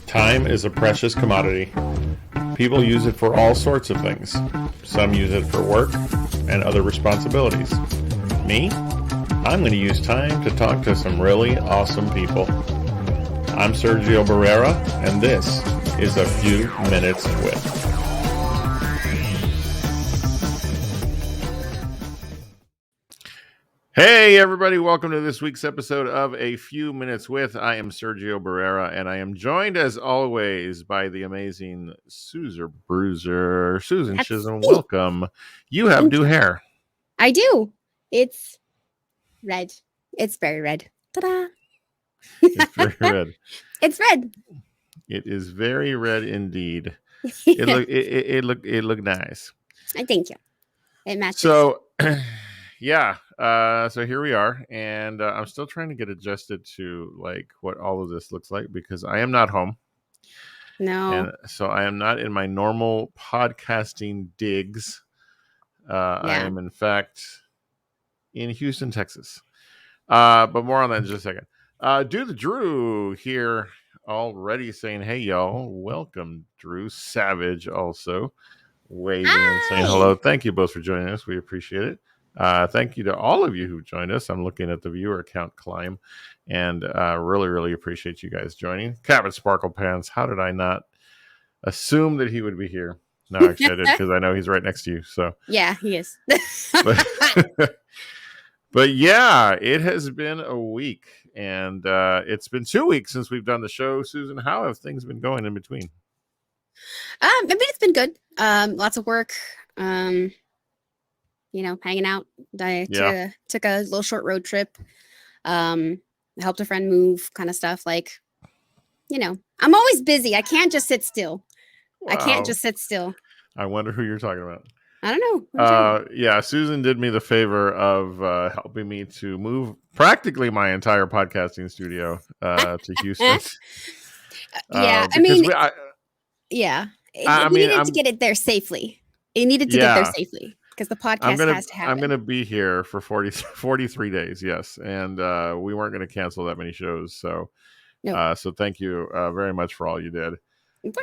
Time is a precious commodity. People use it for all sorts of things. Some use it for work and other responsibilities. Me? I'm going to use time to talk to some really awesome people. I'm Sergio Barrera, and this is A Few Minutes With. Hey everybody, welcome to this week's episode of A Few Minutes With. I am Sergio Barrera, and I am joined as always by the amazing Susan Bruiser. Susan That's Chisholm, me. welcome. You have new hair. I do. It's red. It's very red. Ta-da! It's very red. It's red. It is very red indeed. It looked nice. I thank you. It matches. So yeah, so here we are, and I'm still trying to get adjusted to like what all of this looks like because I am not home. No. And so I am not in my normal podcasting digs. I am in fact in Houston, Texas. But more on that in just a second. Do the Drew here already saying, hey y'all, welcome Drew Savage also waving and saying hello. Thank you both for joining us. We appreciate it. Thank you to all of you who joined us. I'm looking at the viewer count climb and really appreciate you guys joining. Cabot Sparkle Pants, how did I not assume that he would be here? No, actually I did because I know he's right next to you. So yeah, he is. But yeah, it has been a week and it's been 2 weeks since we've done the show. Susan, how have things been going in between? I mean, it's been good. Lots of work. Hanging out. I took a little short road trip. Helped a friend move, kind of stuff. Like, I'm always busy. I can't just sit still. Wow. I can't just sit still. I wonder who you're talking about. I don't know. Yeah, Susan did me the favor of helping me to move practically my entire podcasting studio to Houston. Yeah, I mean, we needed to get it there safely. It needed to get there safely because the podcast has to happen. I'm going to be here for 43 days, yes, and we weren't going to cancel that many shows, so so thank you very much for all you did.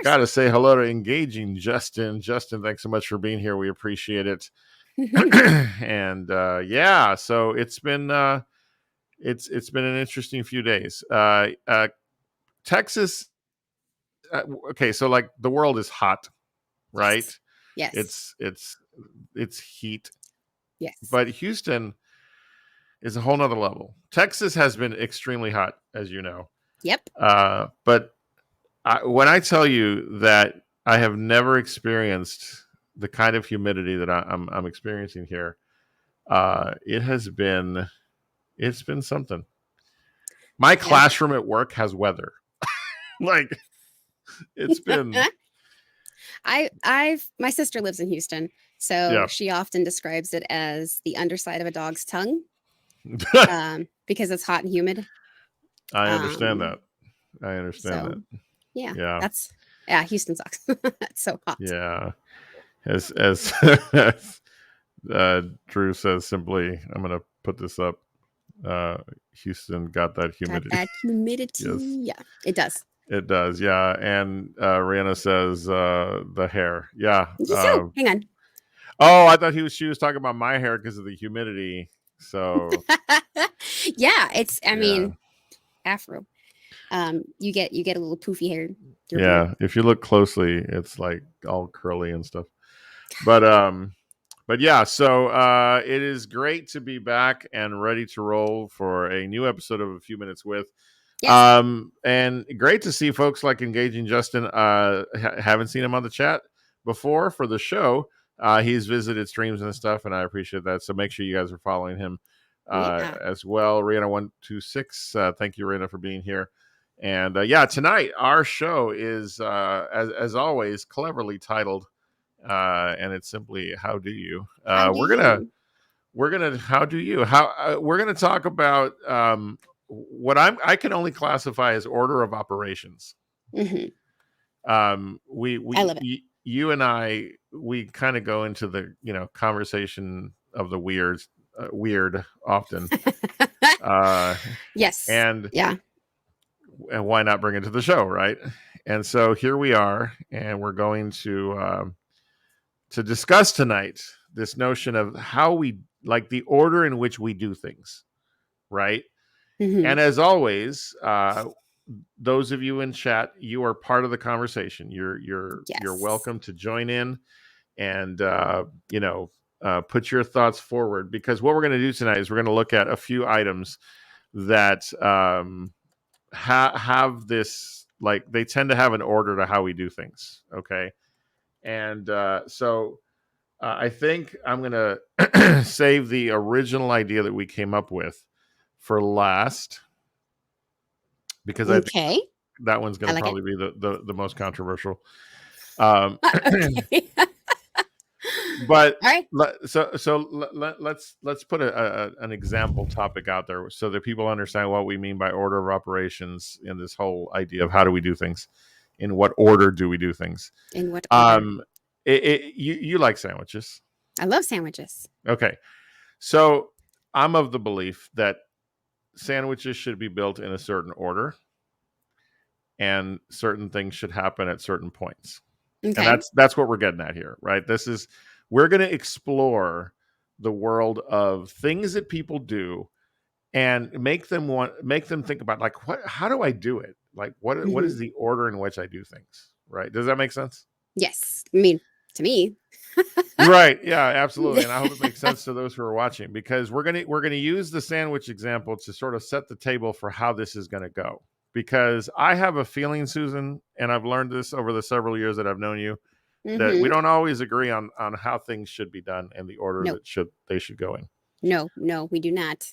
Got to say hello to engaging Justin. Justin, thanks so much for being here. We appreciate it. And so it's been it's been an interesting few days. Texas. Okay, so like the world is hot, right? Yes. It's heat. Yes. But Houston is a whole nother level. Texas has been extremely hot, as you know. Yep. But when I tell you that I have never experienced the kind of humidity that I'm experiencing here, it's been something. My classroom at work has weather. Like it's been. My sister lives in Houston, so she often describes it as the underside of a dog's tongue, because it's hot and humid. I understand that. I understand that. Yeah. Houston sucks. It's so hot. Yeah. As Drew says simply, I'm going to put this up. Heuston got that humidity. Got that humidity. Yes. Yeah, it does. It does. Yeah. And Rihanna says the hair. Yeah. Hang on. Oh, I thought she was talking about my hair because of the humidity. So yeah, I mean, afro. You get a little poofy hair. Yeah, if you look closely, it's like all curly and stuff. But yeah, so it is great to be back and ready to roll for a new episode of A Few Minutes With. Yes. And great to see folks like engaging Justin. Haven't seen him on the chat before for the show. He's visited streams and stuff, and I appreciate that. So make sure you guys are following him as well. Rihanna126, thank you, Rihanna, for being here. And tonight our show is as always cleverly titled, and it's simply "How do you?" We're gonna how do you? We're gonna talk about what I can only classify as order of operations. Mm-hmm. I love it. You and I, we kind of go into the conversation of the weird often. Yes. And and why not bring it to the show, right? And so here we are, and we're going to discuss tonight this notion of how we like the order in which we do things, right? Mm-hmm. And as always, those of you in chat, you are part of the conversation. You're welcome to join in and put your thoughts forward, because what we're going to do tonight is we're going to look at a few items that have this, like, they tend to have an order to how we do things. Okay. And so I think I'm going to save the original idea that we came up with for last, because I think that one's going to probably be the most controversial. Okay. But all right. Let's put an example topic out there so that people understand what we mean by order of operations in this whole idea of how do we do things, in what order do we do things. In what order? You like sandwiches? I love sandwiches. Okay, so I'm of the belief that sandwiches should be built in a certain order, and certain things should happen at certain points. Okay. And that's what we're getting at here, right? We're going to explore the world of things that people do and make them think about, like, how do I do it? Like, what is the order in which I do things, right? Does that make sense? Yes. I mean, to me. Right. Yeah, absolutely. And I hope it makes sense to those who are watching, because we're going to use the sandwich example to sort of set the table for how this is going to go. Because I have a feeling, Susan, and I've learned this over the several years that I've known you, that we don't always agree on how things should be done and the order that they should go in. No, we do not.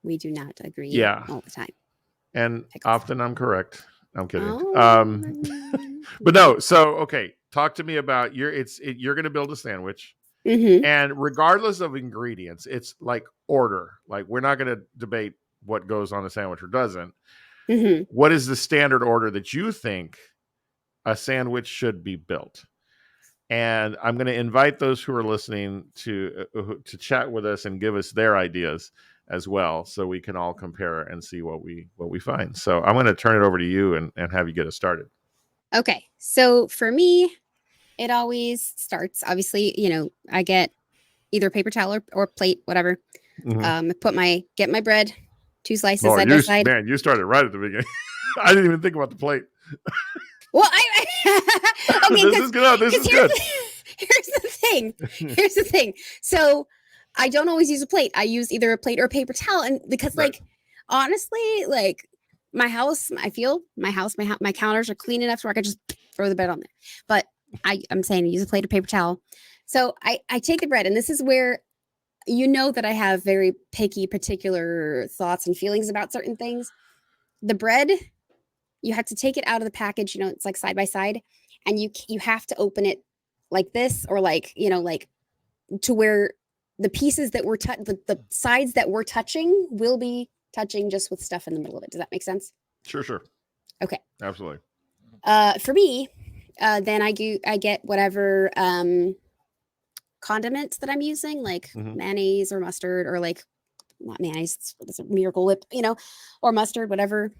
We do not agree all the time. And often I'm correct. I'm kidding. But no, so, okay, talk to me about you're going to build a sandwich. And regardless of ingredients, it's like order. Like, we're not going to debate what goes on a sandwich or doesn't. What is the standard order that you think a sandwich should be built? And I'm going to invite those who are listening to chat with us and give us their ideas as well, so we can all compare and see what we find. So I'm going to turn it over to you and have you get us started. Okay. So for me, it always starts, obviously, I get either paper towel or plate, whatever. Get my bread, 2 slices side by side. Man, you started right at the beginning. I didn't even think about the plate. Well, okay, this is good. This is good. Here's the thing. So I don't always use a plate. I use either a plate or a paper towel, and because, like, honestly, like, my house, I feel my counters are clean enough where I could just throw the bread on there. But I'm saying use a plate or paper towel. So I take the bread, and this is where that I have very picky, particular thoughts and feelings about certain things. The bread, you have to take it out of the package. It's like side by side, and you have to open it like this, or like to where the pieces that the sides that we're touching will be touching just with stuff in the middle of it. Does that make sense? Sure. Okay. Absolutely. For me, then I get whatever condiments that I'm using, like mayonnaise or mustard, or like not mayonnaise, it's a Miracle Whip, or mustard, whatever.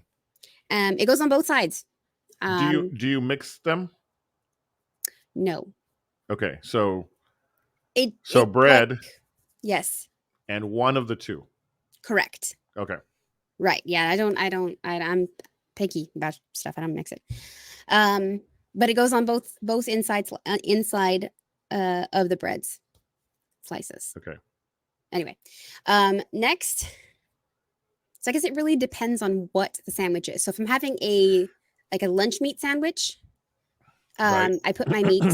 It goes on both sides. Do you mix them? No. Okay, so bread. Like, yes. And one of the two. Correct. Okay. Right. Yeah. I'm picky about stuff. I don't mix it. But it goes on both inside of the bread's slices. Okay. Anyway, next. So I guess it really depends on what the sandwich is. So if I'm having a lunch meat sandwich, I put my meat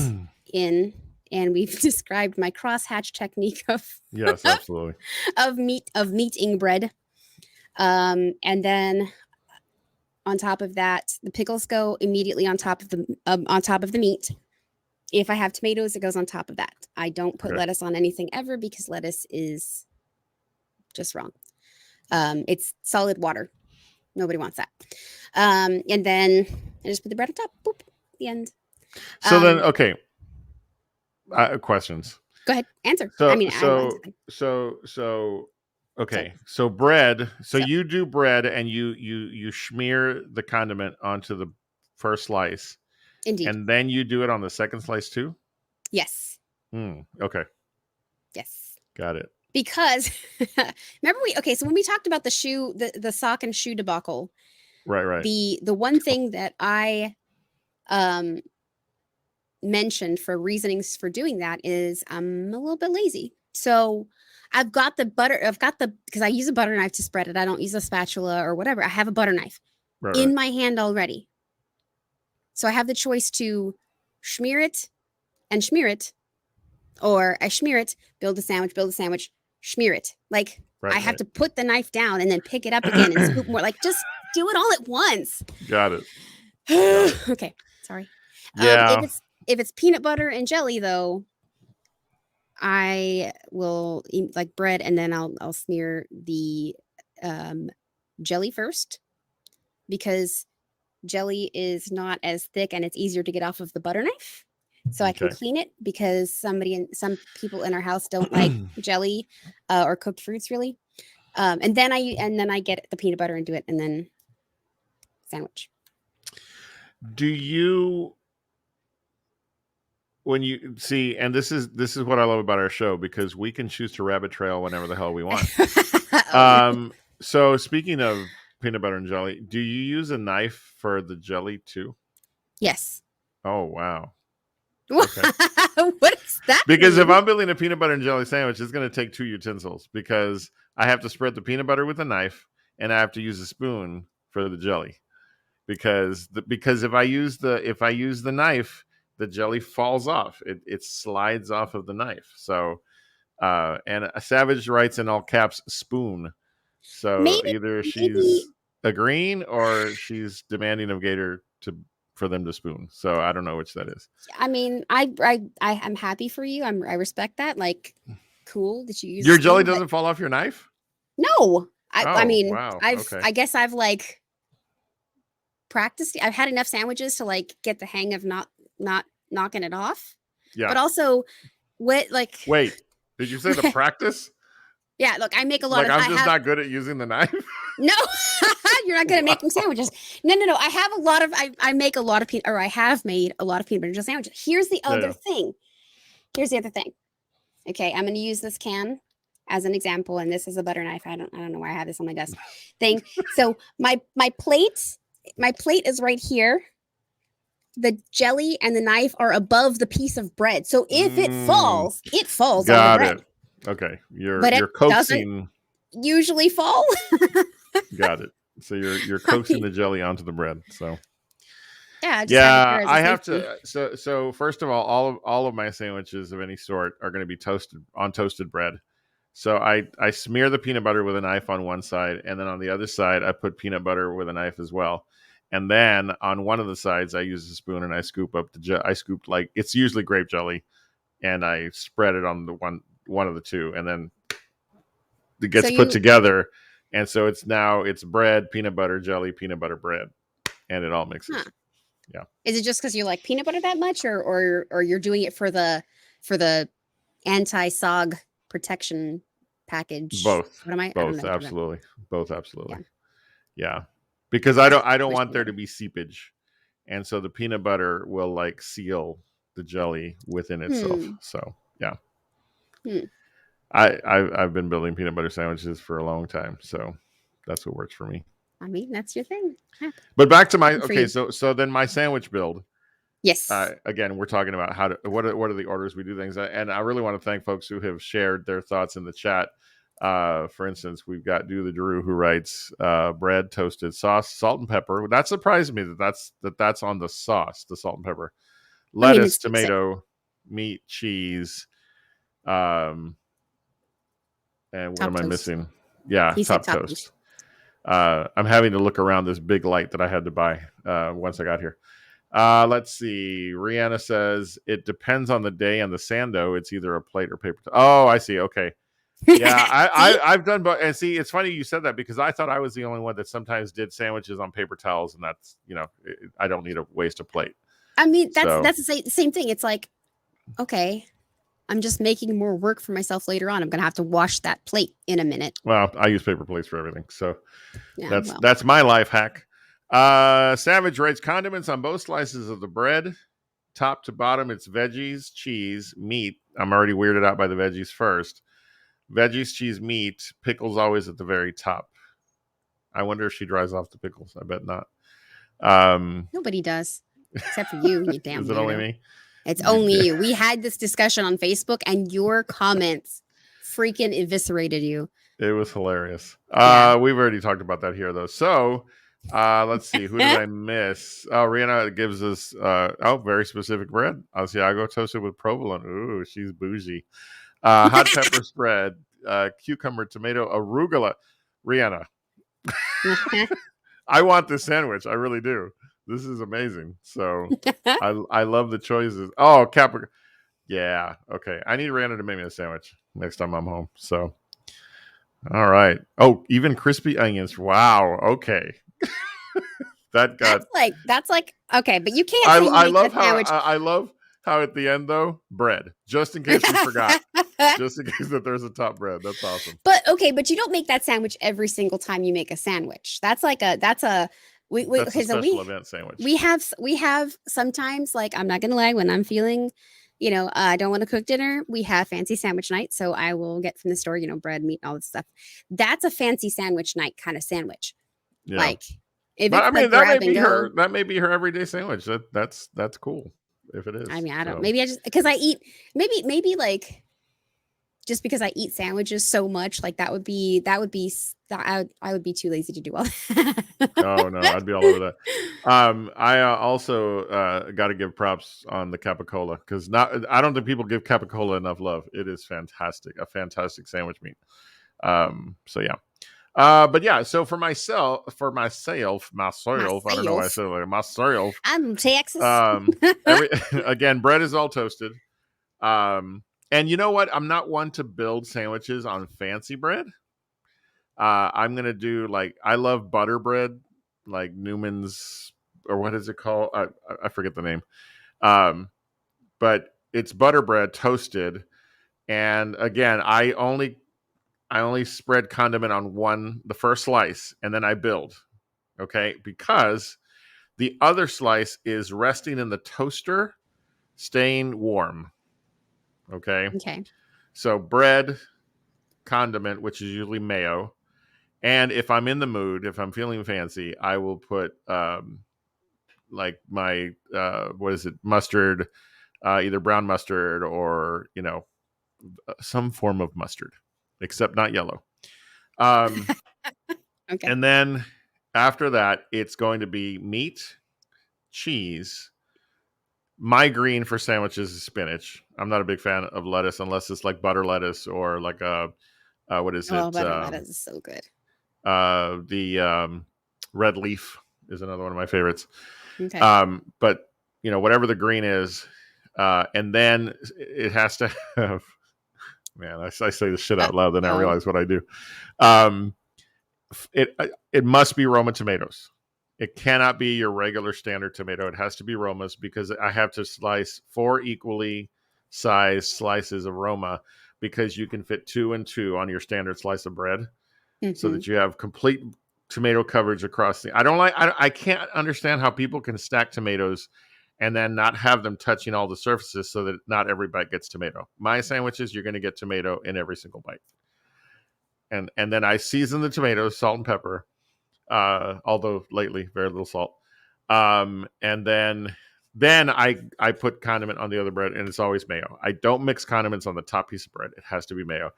in, and we've described my crosshatch technique of yes, absolutely of meating bread. And then on top of that, the pickles go immediately on top of the meat. If I have tomatoes, it goes on top of that. I don't put lettuce on anything ever, because lettuce is just wrong. It's solid water. Nobody wants that. And then I just put the bread on top. Boop. The end. So then, okay. Questions. Go ahead. Answer. So, I answer them. So, Okay, so bread. So so you do bread, and you smear the condiment onto the first slice, indeed, and then you do it on the second slice too. yes, Okay, yes. got it. Because remember okay, so when we talked about the sock and shoe debacle, Right, right. the one thing that I um mentioned for reasonings for doing that is I'm a little bit lazy. So I've got the because I use a butter knife to spread it. I don't use a spatula or whatever. I have a butter knife Right, right. in my hand already. So I have the choice to smear it and smear it, or I smear it, build a sandwich, smear it. Like I Right, have right. to put the knife down and then pick it up again and scoop more. Like just do it all at once. Got it. Got it. Okay, sorry. Yeah. If it's peanut butter and jelly though, I will eat like bread and then I'll smear the um, jelly first because jelly is not as thick and it's easier to get off of the butter knife. So I can Okay. clean it because some people in our house don't like jelly or cooked fruits really. And then I get the peanut butter and do it and then sandwich. Do you, when you see, and this is what I love about our show, because we can choose to rabbit trail whenever the hell we want. Oh yeah. So speaking of peanut butter and jelly, do you use a knife for the jelly too? Yes. Oh wow. What Okay. does that Because if mean? I'm building a peanut butter and jelly sandwich, it's going to take two utensils, because I have to spread the peanut butter with a knife and I have to use a spoon for the jelly. Because if I use the knife, the jelly falls off. It slides off of the knife. So and a Savage writes in all caps spoon. So Maybe either maybe she's agreeing or she's demanding of Gator to for them to spoon. So I don't know which that is. I mean, I'm happy for you. I respect that. Like, cool that you use a Your jelly spoon, but doesn't fall off your knife? no. I Oh, mean, wow. Okay. I guess I've like practiced. I've had enough sandwiches to like get the hang of not knocking it off. Yeah. But also, what like Wait. Did you say the practice? yeah. Look, I make a lot Like of. I'm I just have not good at using the knife? no. You're not good at making Wow. sandwiches. No, no, no. I have a lot of. I make a lot of peanut, or I have made a lot of peanut butter and jelly sandwiches. Here's the Yeah, other yeah. thing. Here's the other thing. Okay, I'm going to use this can as an example, and this is a butter knife. I don't know why I have this on my desk thing. So my plate is right here. The jelly and the knife are above the piece of bread. So if Mm, it falls on the got it. bread, Okay. You're but it you're doesn't coaxing. usually fall. Got it. So you're I coaxing mean, the jelly onto the bread. So yeah, I just have it there yeah, as a I have safety. to. So first of all of my sandwiches of any sort are going to be toasted on toasted bread. So I smear the peanut butter with a knife on one side, and then on the other side I put peanut butter with a knife as well. And then on one of the sides I use a spoon and I scoop up I scoop, like, it's usually grape jelly, and I spread it on the one of the two, and then it So gets put you, together, and so it's bread, peanut butter, jelly, peanut butter, bread, and it all huh? mixes. Yeah, Is it just because you like peanut butter that much, or you're doing it for the anti-sog protection package? both, What am I? I don't know both, what you're talking absolutely, both, about. absolutely. Yeah, Yeah, because I I don't wish want peanut there to butter. be seepage, and so the peanut butter will like seal the jelly within itself. Hmm. So yeah, Hmm. I've been building peanut butter sandwiches for a long time, so that's what works for me. I mean, that's your thing. Yeah, But back to my good for okay, you. so then my sandwich build. Yes. Again, we're talking about what are the orders we do things, and I really want to thank folks who have shared their thoughts in the chat. For instance, we've got Do the Drew who writes bread, toasted sauce, salt and pepper. That surprised me that's on the sauce, the salt and pepper, I mean, lettuce, it's same. tomato, meat, cheese, um, and what Top am I toast. missing? Yeah, He said top top toast. toast. I'm having to look around this big light that I had to buy once I got here. Let's see. Rihanna says it depends on the day and the sando. It's either a plate or paper. Oh, I see. Okay. Yeah, See, I've done both. And see, it's funny you said that, because I thought I was the only one that sometimes did sandwiches on paper towels, and that's I don't need to waste a plate. I mean, So that's the same thing. It's like, okay, I'm just making more work for myself later on. I'm gonna have to wash that plate in a minute. Well, I use paper plates for everything, so Yeah, that's well, that's my life hack. Savage writes condiments on both slices of the bread, top to bottom. It's veggies, cheese, meat. I'm already weirded out by the veggies first. Veggies, cheese, meat. Pickles always at the very top. I wonder if she dries off the pickles. I bet not. nobody does except for you, you damn Is it only weirdo. me? It's only you. We had this discussion on Facebook, and your comments freaking eviscerated you. It was hilarious. Yeah. We've already talked about that here, though. So, let's see. Who did I miss? Oh, Rihanna gives us very specific bread. Asiago toasted with provolone. Ooh, she's bougie. Hot pepper spread. Cucumber, tomato, arugula. Rihanna, I want this sandwich. I really do. This is amazing. So I love the choices. Oh, Capricorn. Yeah. Okay. I need Rihanna to make me a sandwich next time I'm home. So all right. Oh, even crispy onions. Wow. Okay. That got. That's like okay, but you can't I say you I make a love how sandwich. I love how at the end though bread. Just in case we forgot. Just in case that there's a top bread. That's awesome. But okay, but you don't make that sandwich every single time you make a sandwich. That's like a that's a we That's a okay, so special event sandwich. we have sometimes like I'm not gonna lie when I'm feeling I don't want to cook dinner. We have fancy sandwich night, so I will get from the store, bread, meat, and all this stuff. That's a fancy sandwich night kind of sandwich. Yeah. Like if But it's I like mean that may grab and be her go. that may be her everyday sandwich. That's cool if it is. I mean, I don't. So Maybe I just because I eat. Maybe like just because I eat sandwiches so much, like I would be too lazy to do all oh no, I'd be all over that. I also got to give props on the capicola because not I don't think people give capicola enough love. It is fantastic, a fantastic sandwich meat. So yeah. But yeah, so myself, I don't know why I myself. said it like myself. I'm Texas. Every again, bread is all toasted. And you know what? I'm not one to build sandwiches on fancy bread. I'm gonna do like I love butter bread, like Newman's or what is it called? I forget the name. But it's butter bread toasted, and again, I only spread condiment on the first slice, and then I build. Okay, because the other slice is resting in the toaster, staying warm. Okay, Okay. so bread, condiment, which is usually mayo, and if I'm in the mood, if I'm feeling fancy, I will put like my what is it, mustard, either brown mustard or some form of mustard, except not yellow. Okay. And then after that, it's going to be meat, cheese. My green for sandwiches is spinach. I'm not a big fan of lettuce unless it's like butter lettuce or like a what is Oh, it? butter lettuce is so good. The red leaf is another one of my favorites. Okay. But whatever the green is, and then it has to have. Man, I say this shit out loud, then I Oh. realize what I do. Um, it must be Roma tomatoes. It cannot be your regular standard tomato. It has to be Romas because I have to slice 4 equally sized slices of Roma because you can fit 2 and 2 on your standard slice of bread, so that you have complete tomato coverage across the. I can't understand how people can stack tomatoes and then not have them touching all the surfaces so that not every bite gets tomato. My sandwiches, you're going to get tomato in every single bite. And then I season the tomatoes, salt and pepper. Although lately very little salt. And then I put condiment on the other bread, and it's always mayo. I don't mix condiments on the top piece of bread. It has to be mayo,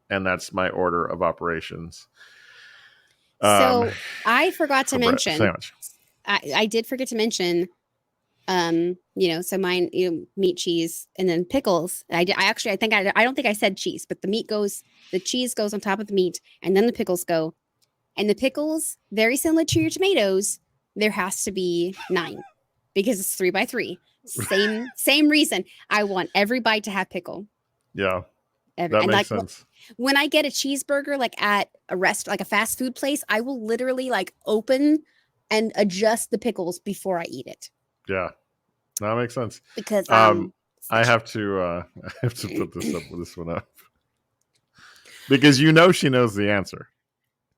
and that's my order of operations. So I forgot to mention. Sandwich. I did forget to mention. So mine, meat, cheese, and then pickles. I don't think I said cheese, but the cheese goes on top of the meat, and then the pickles go. And the pickles, very similar to your tomatoes, there has to be 9 because it's 3 by 3. Same reason. I want every bite to have pickle. Yeah, that makes sense. When I get a cheeseburger, like at like a fast food place, I will literally like open and adjust the pickles before I eat it. Yeah, that makes sense. Because I have to I have to put this one up because she knows the answer.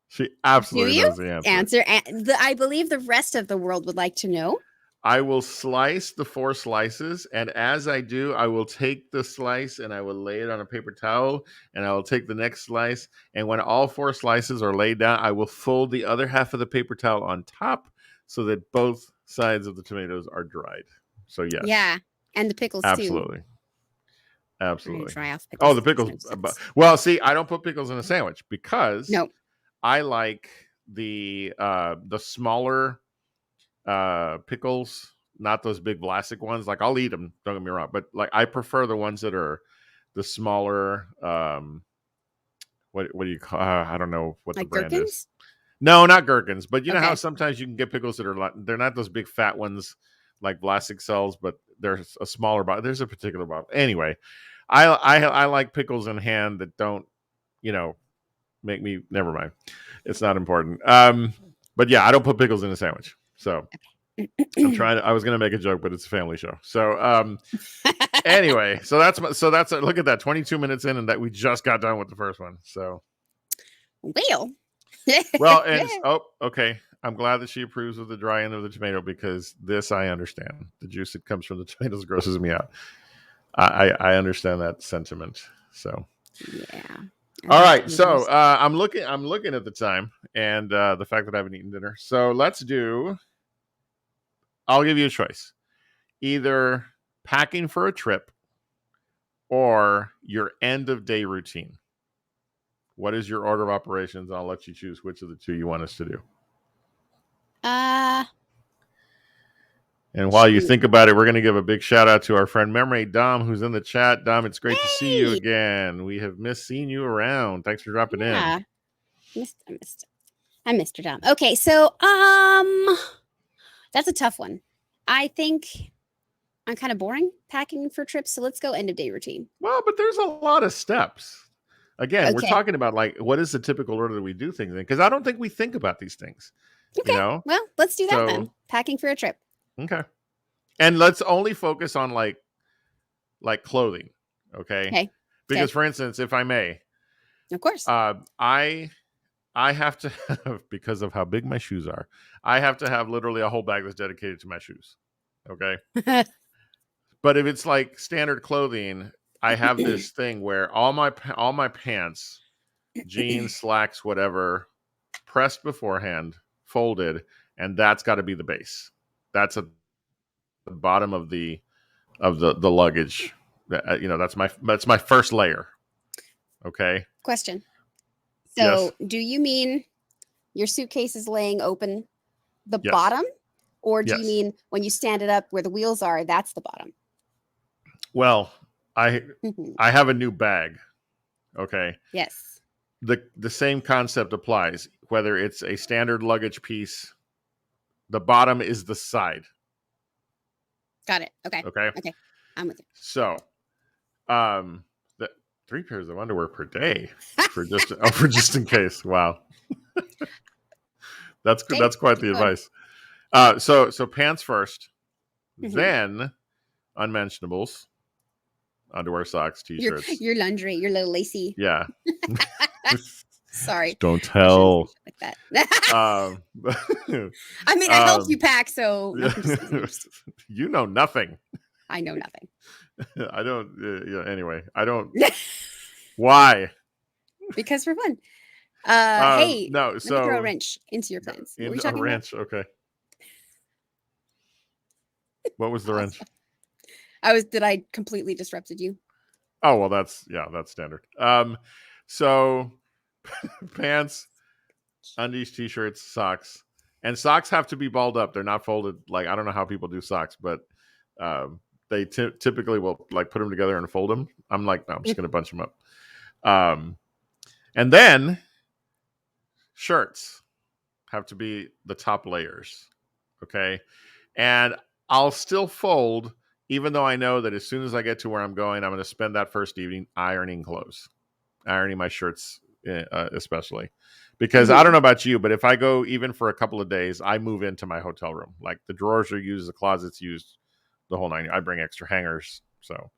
She absolutely Do you knows the answer. I believe the rest of the world would like to know. I will slice the 4 slices, and as I do, I will take the slice and I will lay it on a paper towel, and I will take the next slice, and when all 4 slices are laid down, I will fold the other half of the paper towel on top so that both sides of the tomatoes are dried. So yes. Yeah, and the pickles absolutely. too. Absolutely. Dry off Oh, pickles. the pickles. Well, see, I don't put pickles in a sandwich because no. I like the smaller pickles, not those big Vlasic ones. Like I'll eat them, don't get me wrong, but like I prefer the ones that are the smaller. What do you call? I don't know what like the brand gherkins? is. No, not gherkins, but you know Okay. how sometimes you can get pickles that are they're not those big fat ones like Vlasic sells, but there's a smaller bottle. There's a particular bottle. Anyway, I like pickles in hand that don't, make me. Never mind. It's not important. But yeah, I don't put pickles in a sandwich. So I'm trying. I was going to make a joke, but it's a family show. So anyway, so that's look at that. 22 minutes in, and that we just got done with the first one. So well, and okay. I'm glad that she approves of the dry end of the tomato because this I understand. The juice that comes from the tomatoes grosses me out. I understand that sentiment. So yeah. All right, so I'm looking at the time and the fact that I haven't eaten dinner. So let's do. I'll give you a choice: either packing for a trip or your end of day routine. What is your order of operations? I'll let you choose which of the two you want us to do. And while you think about it, we're going to give a big shout out to our friend Memory Dom, who's in the chat. Dom, it's great to see you again. We have missed seeing you around. Thanks for dropping in. I missed her, Dom. Okay, so that's a tough one. I think I'm kind of boring packing for trips, so let's go end of day routine. Well, but there's a lot of steps. Again, we're talking about like what is the typical order that we do things in? Because I don't think we think about these things. Okay. Well, let's do that then. Packing for a trip. Okay. And let's only focus on like clothing. Okay. Because for instance, if I may, of course, I have to have, because of how big my shoes are, I have to have literally a whole bag that's dedicated to my shoes. Okay. But if it's like standard clothing, I have this thing where all my pants, jeans, slacks, whatever, pressed beforehand, folded, and that's got to be the base. That's at the bottom of the luggage. That's my first layer. Okay. Question. So, do you mean your suitcase is laying open the bottom, or do you mean when you stand it up where the wheels are, that's the bottom? Well, I have a new bag. Okay. Yes. The same concept applies. Whether it's a standard luggage piece, the bottom is the side. Got it. Okay. Okay. I'm with you. So, the 3 pairs of underwear per day for just in case. Wow. That's good. That's quite the advice. So pants first, then unmentionables, underwear, socks, t-shirts. Your lingerie, your little lacy. Yeah. Sorry. Don't tell. Like that. I mean, I helped you pack, so you know nothing. I know nothing. I don't. Anyway, I don't. Why? Because for fun. Hey, no. Let me So throw a wrench into your plans. What were you talking about? Okay. What was the wrench? Did I completely disrupted you? Oh well, that's standard. So pants, undies, t-shirts, socks, and socks have to be balled up. They're not folded. Like I don't know how people do socks, but they typically will like put them together and fold them. I'm like, no, I'm just gonna bunch them up. And then shirts have to be the top layers. Okay, and I'll still fold. Even though I know that as soon as I get to where I'm going, I'm going to spend that first evening ironing clothes, ironing my shirts, especially because I don't know about you, but if I go even for a couple of days, I move into my hotel room. Like the drawers are used, the closet's used, the whole nine. I bring extra hangers So,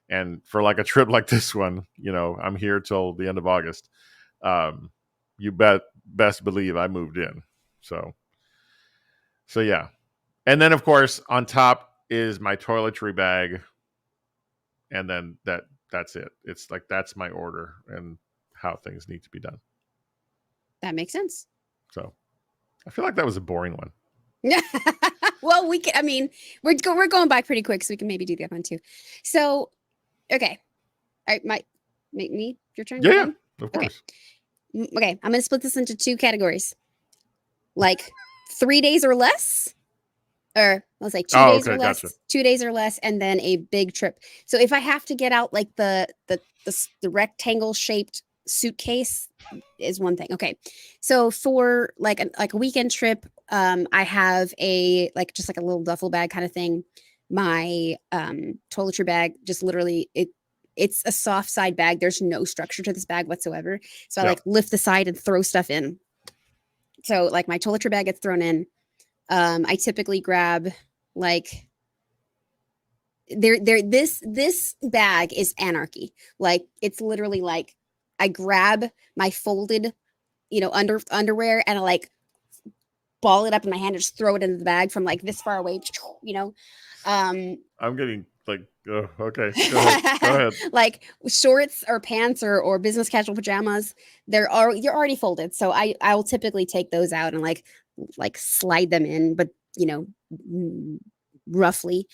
and for like a trip like this one, I'm here till the end of August. You best believe I moved in. So yeah. And then of course on top is my toiletry bag, and then that's it. It's like that's my order and how things need to be done. That makes sense. So I feel like that was a boring one. Well, we're going by pretty quick, so we can maybe do the other one too. So, okay, all right, make me your turn. Yeah, of course. Okay, I'm gonna split this into 2 categories, like 3 days or less, or let's say 2 days or less, gotcha. 2 days or less, and then a big trip. So if I have to get out like the rectangle shaped suitcase is one thing. Okay, so for like a weekend trip, I have just a little duffel bag kind of thing. My toiletry bag, just literally it's a soft side bag. There's no structure to this bag whatsoever. So I lift the side and throw stuff in. So like my toiletry bag gets thrown in. I typically grab like this bag is anarchy. Like it's literally like I grab my folded, underwear and I like ball it up in my hand and just throw it into the bag from like this far away, I'm getting like, oh, okay, go ahead. Like shorts or pants or business casual pajamas, you're already folded. So I will typically take those out and like slide them in, but roughly.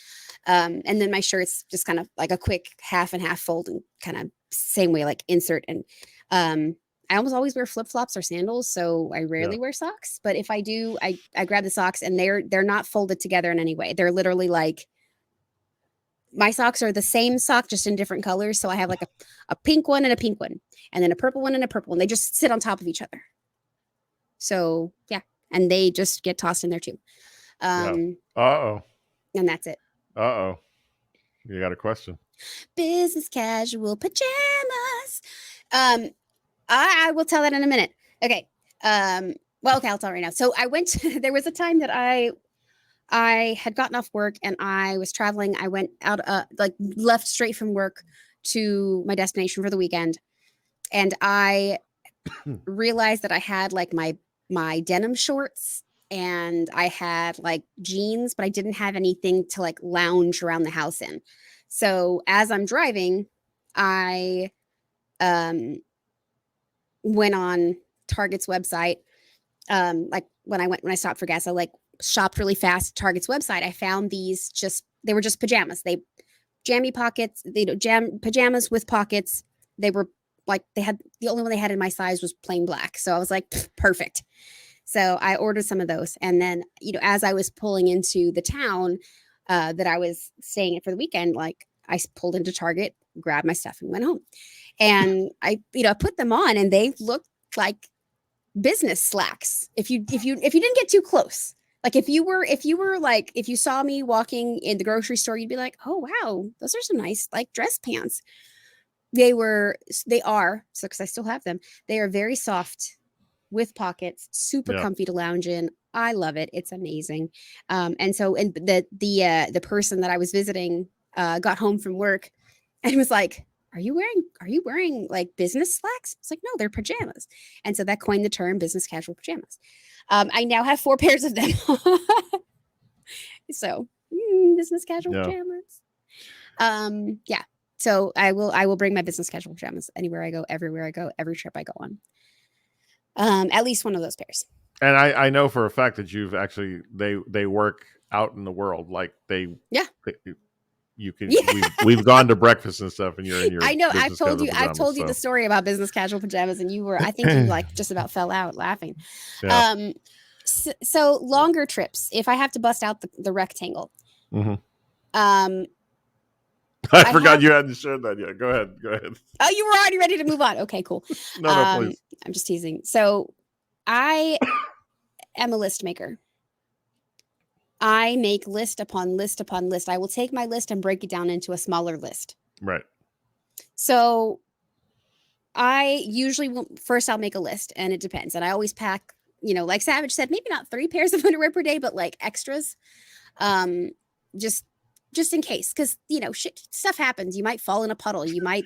And then my shirts just kind of like a quick half and half fold and kind of same way, like insert. And I almost always wear flip-flops or sandals, so I rarely wear socks. But if I do, I grab the socks and they're not folded together in any way. They're literally like, my socks are the same sock, just in different colors. So I have like a pink one and a pink one, and then a purple one and a purple one. They just sit on top of each other. So yeah, and they just get tossed in there too. Uh-oh. And that's it. Uh-oh. You got a question. Business casual pajamas. I will tell that in a minute. Okay. Well, okay, I'll tell right now. So there was a time that I had gotten off work and I was traveling. I went out, left straight from work to my destination for the weekend. And I realized that I had like my denim shorts and I had like jeans, but I didn't have anything to like lounge around the house in. So as I'm driving, I went on Target's website. Like when I stopped for gas, I like shopped really fast. Target's website. I found they were just pajamas. They jammy pockets. Pajamas with pockets. They were like, the only one they had in my size was plain black. So I was like, perfect. So I ordered some of those. And then, as I was pulling into the town that I was staying at for the weekend, like I pulled into Target, grabbed my stuff and went home. And I put them on and they looked like business slacks. If you didn't get too close, like if you saw me walking in the grocery store, you'd be like, oh, wow, those are some nice like dress pants. They are, so because I still have them, they are very soft with pockets, super comfy to lounge in. I love it. It's amazing. And the person that I was visiting got home from work and was like, are you wearing like business slacks? It's like, no, they're pajamas. And so that coined the term business casual pajamas. I now have 4 pairs of them. So business casual pajamas. Yeah. So I will bring my business casual pajamas anywhere I go, everywhere I go, every trip I go on. At least one of those pairs. And I know for a fact that you've actually they work out in the world, like you can. Yeah. We've gone to breakfast and stuff, and you're in your. I know. I've told you the story about business casual pajamas, and I think you like just about fell out laughing. Yeah. So longer trips. If I have to bust out the rectangle. Mm-hmm. I forgot you hadn't shared that yet. Go ahead. Oh, you were already ready to move on. Okay, cool. No, please. I'm just teasing. So I am a list maker. I make list upon list upon list. I will take my list and break it down into a smaller list. Right. So I usually I'll make a list, and it depends. And I always pack, like Savage said, maybe not 3 pairs of underwear per day, but like extras. Just just in case, because shit stuff happens. You might fall in a puddle. You might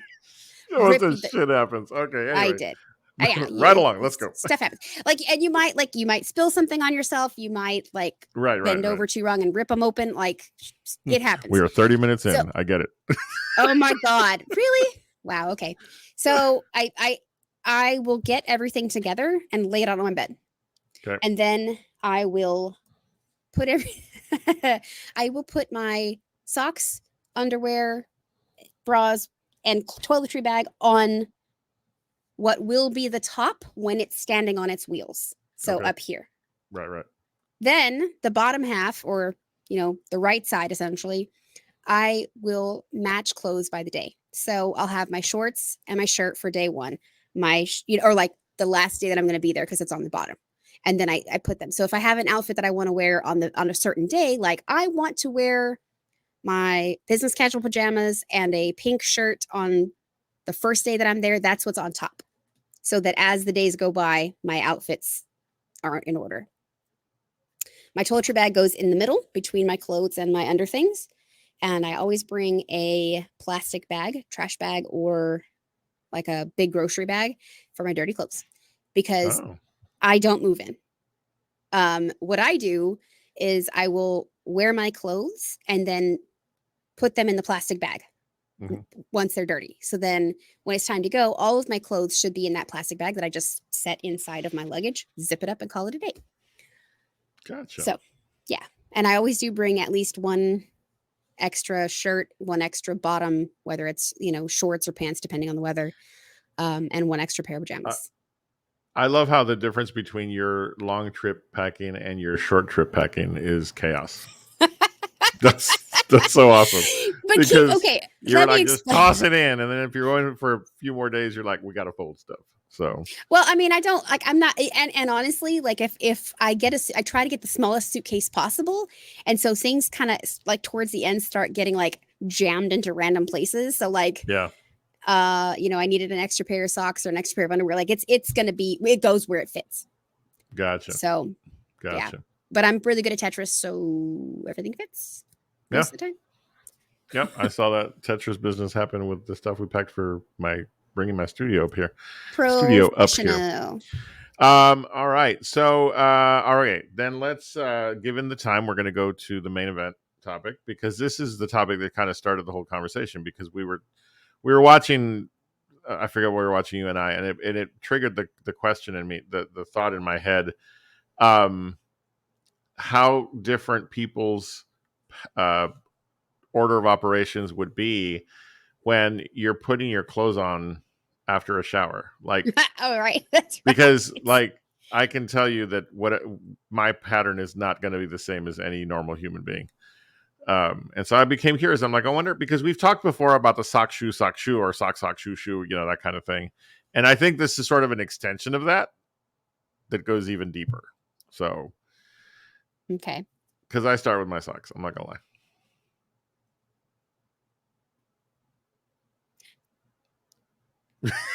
what the shit happens? Okay, anyway. I did. Yeah, right along. Let's go. Stuff happens. And you might spill something on yourself. You might bend over too wrong and rip them open. It happens. We are 30 minutes in. I get it. Oh my God! Really? Wow. Okay. So I will get everything together and lay it out on my bed. Okay. And then I will put I will put my socks, underwear, bras, and toiletry bag on what will be the top when it's standing on its wheels. So up here. Right. Then the bottom half, or the right side, essentially, I will match clothes by the day. So I'll have my shorts and my shirt for day one, or the last day that I'm going to be there, because it's on the bottom. And then I put them. So if I have an outfit that I want to wear on a certain day, like I want to wear my business casual pajamas and a pink shirt on the first day that I'm there, that's what's on top. So that as the days go by, my outfits aren't in order. My toiletry bag goes in the middle between my clothes and my underthings. And I always bring a plastic bag, trash bag, or like a big grocery bag for my dirty clothes, because I don't move in. What I do is I will wear my clothes and then put them in the plastic bag once they're dirty. So then when it's time to go, all of my clothes should be in that plastic bag that I just set inside of my luggage, zip it up, and call it a day. Gotcha. So, yeah. And I always do bring at least one extra shirt, one extra bottom, whether it's, shorts or pants, depending on the weather, and one extra pair of pajamas. I love how the difference between your long trip packing and your short trip packing is chaos. That's so awesome. But you're just toss it in, and then if you're going for a few more days, you're like, we got to fold stuff. So well, I mean, I don't I'm not, and honestly, if I I try to get the smallest suitcase possible, and so things kind of towards the end start getting jammed into random places. So I needed an extra pair of socks or an extra pair of underwear. It's gonna be, it goes where it fits. Gotcha. So yeah, but I'm really good at Tetris, so everything fits most of the time. Yep, I saw that Tetris business happen with the stuff we packed for bringing my studio up here. Studio up here. All right. So, all right. Then let's, given the time, we're going to go to the main event topic, because this is the topic that kind of started the whole conversation, because we were watching, I forget what we were watching, you and I, and it triggered the question in me, the thought in my head, how different people's order of operations would be when you're putting your clothes on after a shower. Oh, right. That's right. Because I can tell you that my pattern is not going to be the same as any normal human being. And so I became curious. I'm like, I wonder, because we've talked before about the sock shoe, or sock, shoe, that kind of thing. And I think this is sort of an extension of that goes even deeper. So, okay. Because I start with my socks. I'm not going to lie.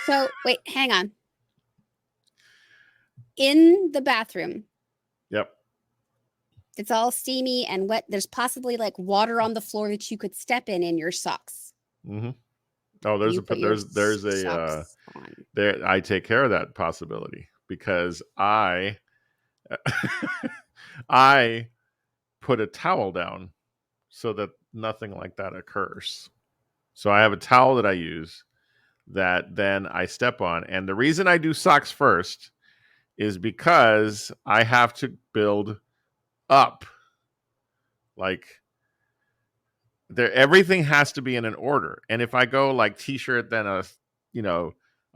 So wait, hang on. In the bathroom. Yep. It's all steamy and wet. There's possibly water on the floor that you could step in your socks. Mm-hmm. Oh, I take care of that possibility, because I put a towel down so that nothing like that occurs. So I have a towel that I use that then I step on. And the reason I do socks first is because I have to build up. Everything has to be in an order. And if I go t-shirt, then a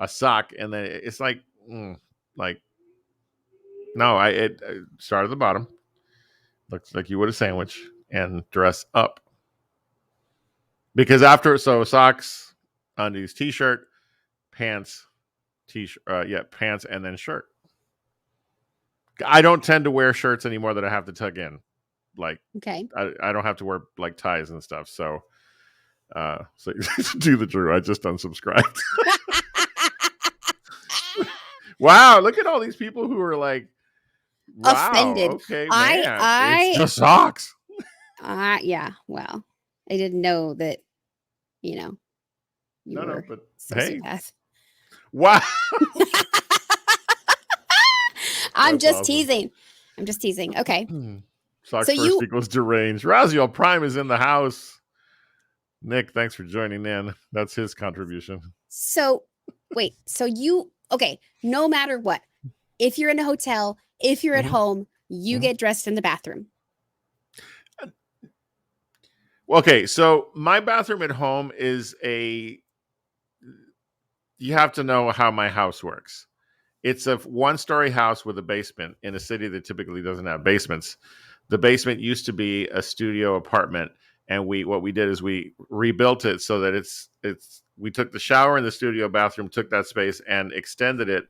sock, and then it's no, it start at the bottom. Looks like you would a sandwich, and dress up. Because socks, undies, t-shirt, pants, pants, and then shirt. I don't tend to wear shirts anymore that I have to tuck in. Okay. I don't have to wear ties and stuff. So, so do the Drew. I just unsubscribed. Wow, look at all these people who are wow, offended. Okay, man, it's just socks. Yeah, well, I didn't know that, you know, you No, were but hey, sociopath. wow, I'm that's just awesome. teasing. I'm just teasing. Okay. Socks So first you equals deranged. Raziel Prime is in the house. Nick, thanks for joining in. That's his contribution. so wait, so you okay, no matter what, if you're in a hotel, if you're at Mhm, home, you mhm. get dressed in the bathroom. Okay, so my bathroom at home is you have to know how my house works. It's a one-story house with a basement in a city that typically doesn't have basements. The basement used to be a studio apartment, and what we did is we rebuilt it so that we took the shower in the studio bathroom, took that space and extended it,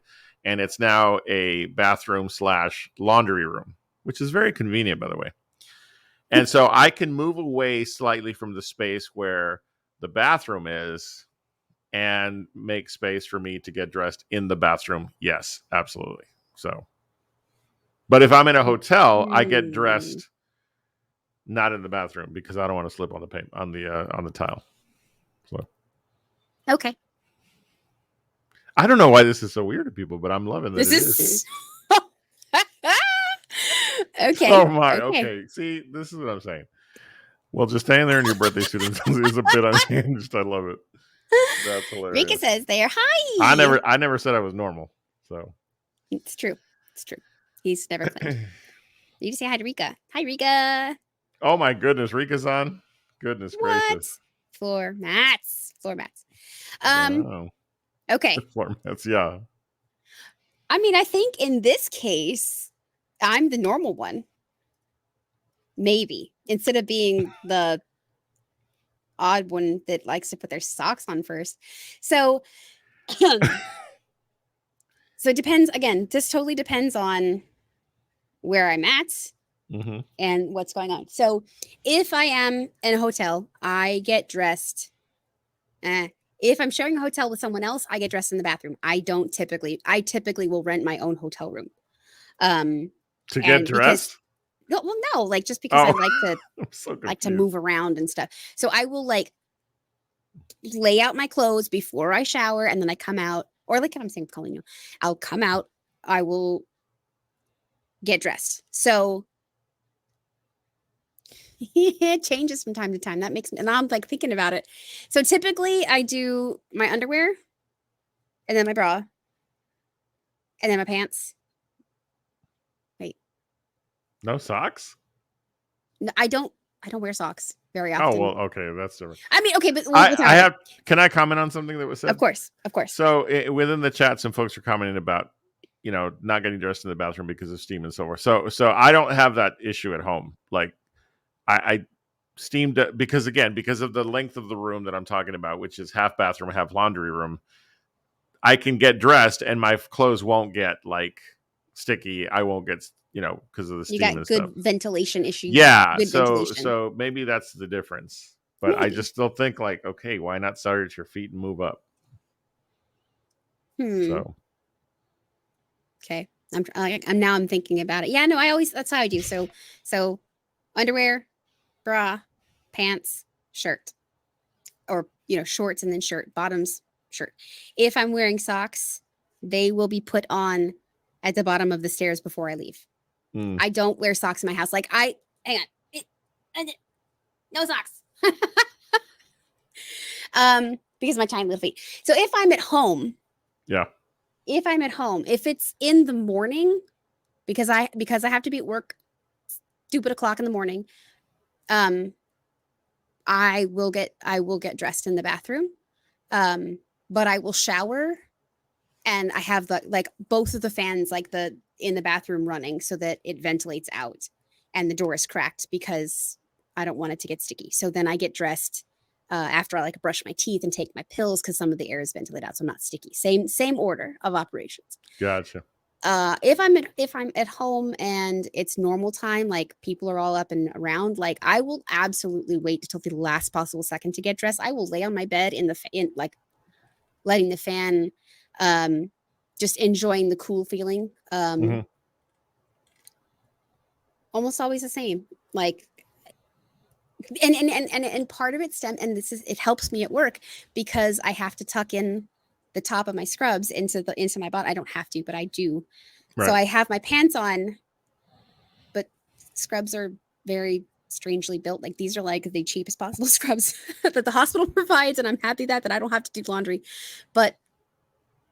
and it's now a bathroom slash laundry room, which is very convenient, by the way. And so I can move away slightly from the space where the bathroom is and make space for me to get dressed in the bathroom. Yes, absolutely. So, but if I'm in a hotel, I get Hmm. dressed not in the bathroom because I don't want to slip on the on the tile. So, Okay. I don't know why this is so weird to people, but I'm loving that This it is. is okay. So my Okay. okay. See, this is what I'm saying. Well, just staying there in your birthday suit is a bit unhinged. I love it. That's Rika hilarious. says they are hi. I never said I was normal. So It's true. It's true. He's never claimed. You just say hi to Rika. Hi, Rika. oh my goodness, Rika's on. Goodness What? gracious. Floor mats. Floor mats. Um, Wow. okay. Formats, yeah. I mean, I think in this case, I'm the normal one. Maybe. Instead of being the odd one that likes to put their socks on first. So so it depends again, this totally depends on where I'm at Mm-hmm. and what's going on. So if I am in a hotel, I get dressed. If I'm sharing a hotel with someone else, I get dressed in the bathroom. I typically will rent my own hotel room. Um, To get and because, dressed? well, no, like just because I Oh, like to I'm so like to confused. move around and stuff. So I will like lay out my clothes before I shower and then I come out, or like I'm saying, calling you, I'll come out, I will get dressed. So it changes from time to time. That makes me, and I'm like thinking about it. So typically I do my underwear and then my bra and then my pants. Wait, No socks? no, I don't wear socks very Oh well, often. okay, that's different. I mean, okay, but we'll talk I about it. have. Can I comment on something that was Of said? course, of course. So within the chat, some folks are commenting about not getting dressed in the bathroom because of steam and so forth. So I don't have that issue at home. Like I steamed because again because of the length of the room that I'm talking about, which is half bathroom, half laundry room. I can get dressed and my clothes won't get like sticky. I won't get because of the You steam got and stuff. good ventilation issues, Yeah, good ventilation. so maybe that's the difference. But I Maybe. just still think like, okay, why not start at your feet and move up? Hmm. So Okay. I'm now I'm thinking about it. Yeah, no, I always that's how I do. So underwear, bra, pants, shirt. Or, shorts and then shirt, bottoms, shirt. If I'm wearing socks, they will be put on at the bottom of the stairs before I leave. mm, I don't wear socks in my house. Like hang on. No socks. Because my tiny little feet. So if I'm at home, yeah. if it's in the morning, because I have to be at work stupid o'clock in the morning, um, I will get dressed in the bathroom. But I will shower and I have like both of the fans like the in the bathroom running so that it ventilates out and the door is cracked because I don't want it to get sticky. So then I get dressed after I like brush my teeth and take my pills because some of the air is ventilated out, so I'm not sticky. Same order of operations. Gotcha. If I'm at home and it's normal time, like people are all up and around, like I will absolutely wait until the last possible second to get dressed. I will lay on my bed in like letting the fan, just enjoying the cool feeling. Hmm. Almost always the same. Like And part of it and it helps me at work because I have to tuck in the top of my scrubs into my bottom. I don't have to, but I do. Right. So I have my pants on, but scrubs are very strangely built. Like these are like the cheapest possible scrubs that the hospital provides, and I'm happy that I don't have to do laundry. But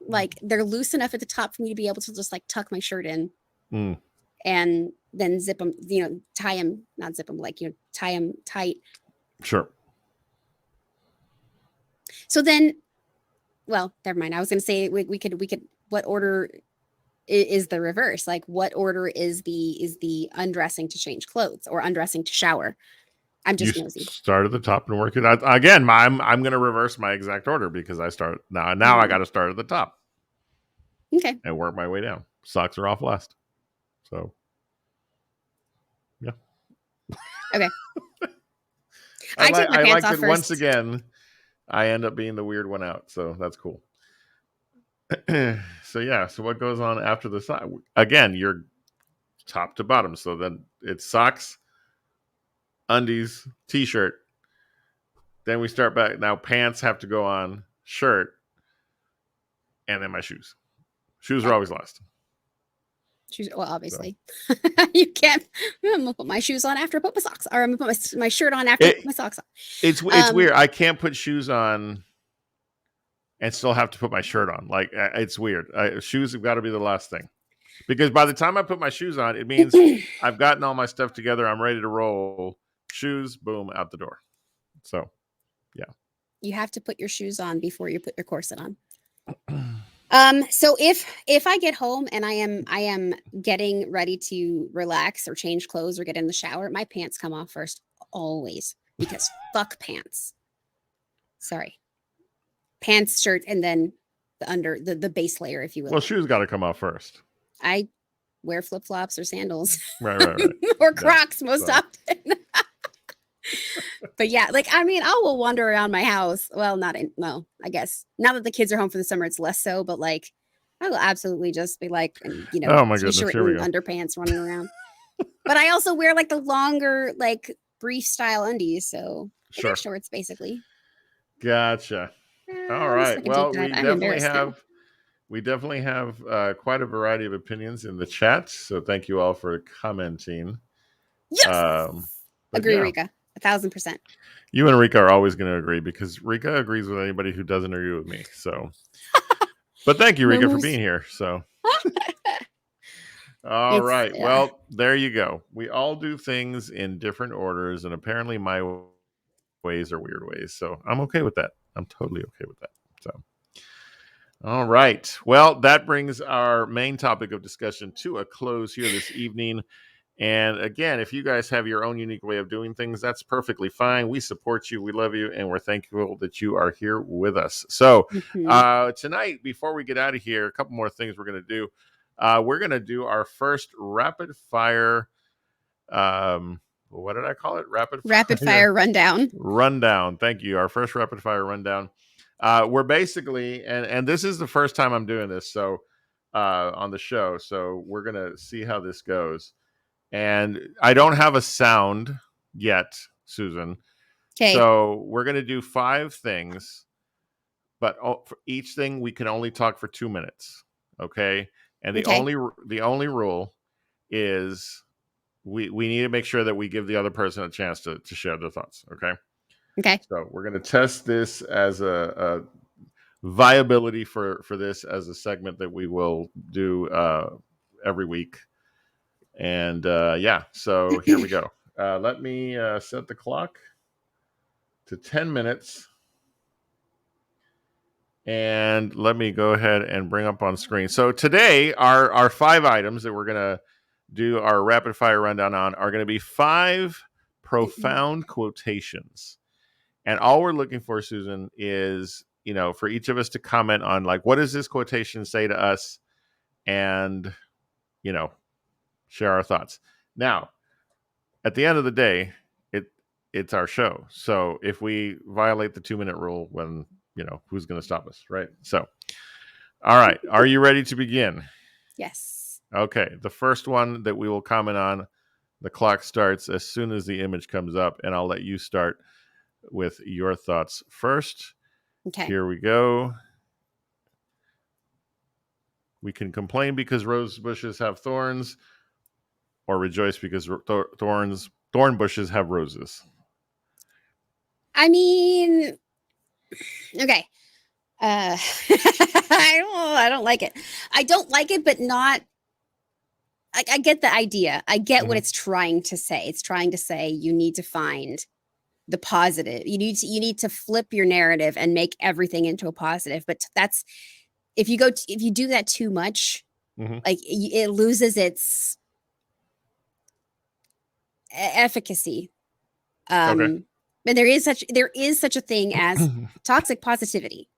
like they're loose enough at the top for me to be able to just like tuck my shirt in. And then zip them, tie them, not zip them, like, tie them tight. Sure. So then, well, never mind. I was going to say we could, what order is the reverse? Like what order is the undressing to change clothes or undressing to shower? I'm just nosy. Start at the top and work it out. Again, I'm going to reverse my exact order because I start now. I got to start at the top. Okay. And work my way down. Socks are off last. So, yeah. Okay. I like that once again, I end up being the weird one out. So that's cool. So, yeah. So what goes on after the sock? Again, you're top to bottom. So then it's socks, undies, t-shirt. Then we start back. Now pants have to go on, shirt, and then my shoes. Shoes are always last. Shoes, well, obviously, so. You can't. I'm gonna put my shoes on after I put my socks, or I'm gonna put my shirt on after I put my socks on. It's weird. I can't put shoes on and still have to put my shirt on. Like it's weird. Shoes have got to be the last thing, because by the time I put my shoes on, it means I've gotten all my stuff together. I'm ready to roll. Shoes, boom, out the door. So, yeah. You have to put your shoes on before you put your corset on. So if I get home and I am getting ready to relax or change clothes or get in the shower, my pants come off first, always, because fuck pants. Sorry. Pants, shirt, and then the base layer, if you will. Well, shoes got to come off first. I wear flip-flops or sandals. Right. Or Crocs most often. But yeah, like, I mean, I will wander around my house. Well, I guess now that the kids are home for the summer, it's less so, but like, I will absolutely just be like, oh my goodness, t-shirt and underpants running around. But I also wear like the longer, like brief style undies. So sure. Shorts, basically. Gotcha. All right. Well, we definitely have quite a variety of opinions in the chat. So thank you all for commenting. Yes. Agree, yeah. Rika. 1,000%. You and Rika are always going to agree because Rika agrees with anybody who doesn't agree with me. So, but thank you, Rika, for being here. So, all right. Yeah. Well, there you go. We all do things in different orders, and apparently my ways are weird ways. So I'm okay with that. I'm totally okay with that. So, all right. Well, that brings our main topic of discussion to a close here this evening. And again, if you guys have your own unique way of doing things, that's perfectly fine. We support you. We love you. And we're thankful that you are here with us. So tonight, before we get out of here, a couple more things we're going to do. We're going to do our first rapid fire. What did I call it? Rapid fire rundown. Rundown. Thank you. Our first rapid fire rundown. We're basically, and this is the first time I'm doing this. So on the show. So we're going to see how this goes. And I don't have a sound yet, Susan. Okay. So we're going to do 5 things, but for each thing we can only talk for 2 minutes. Okay. And the only rule is we need to make sure that we give the other person a chance to share their thoughts. Okay. Okay. So we're going to test this as a viability for this as a segment that we will do every week. And so here we go. Let me set the clock to 10 minutes. And let me go ahead and bring up on screen. So today, our 5 items that we're going to do our rapid fire rundown on are going to be 5 profound quotations. And all we're looking for, Susan, is, for each of us to comment on, like, what does this quotation say to us? And, share our thoughts. Now, at the end of the day, it's our show. So if we violate the 2-minute rule, when who's going to stop us, right? So, all right, are you ready to begin? Yes. Okay, the first one that we will comment on The clock starts as soon as the image comes up, and I'll let you start with your thoughts first. Okay. Here we go. We can complain because rose bushes have thorns, or rejoice because thorn bushes have roses. I mean, okay. I don't like it. I don't like it, but not. I get the idea. I get what it's trying to say. It's trying to say you need to find the positive. You need to flip your narrative and make everything into a positive. But that's if you do that too much, like it loses its efficacy. Okay. And there is such a thing as toxic positivity.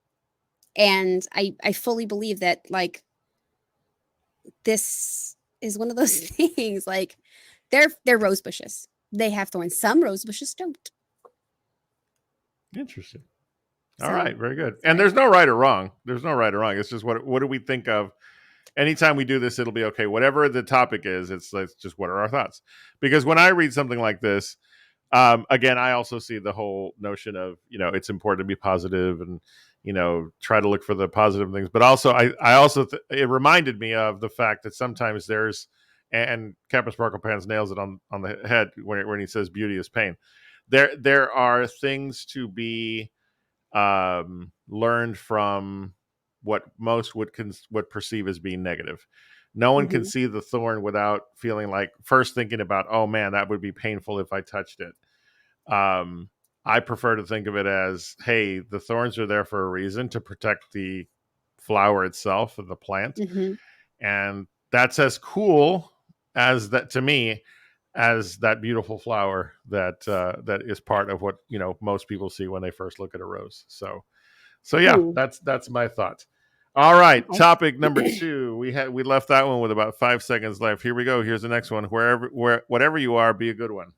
And I fully believe that, like, this is one of those things. Like, they're rose bushes. They have thorns. Some rose bushes don't. Interesting. All right, very good. And there's no right or wrong. There's no right or wrong. It's just what do we think of? Anytime we do this, it'll be okay. Whatever the topic is, it's just what are our thoughts? Because when I read something like this, again, I also see the whole notion of, it's important to be positive and, try to look for the positive things. But also, I also, it reminded me of the fact that sometimes there's, and Captain Sparkle Pants nails it on the head when he says beauty is pain. There are things to be learned from what most would perceive as being negative. No one can see the thorn without feeling like first thinking about, oh man, that would be painful if I touched it. I prefer to think of it as, hey, the thorns are there for a reason, to protect the flower itself of the plant. And that's as cool as that to me, as that beautiful flower that that is part of what most people see when they first look at a rose. So yeah, that's my thought. All right, topic number 2. We left that one with about 5 seconds left. Here we go. Here's the next one. Whatever you are, be a good one.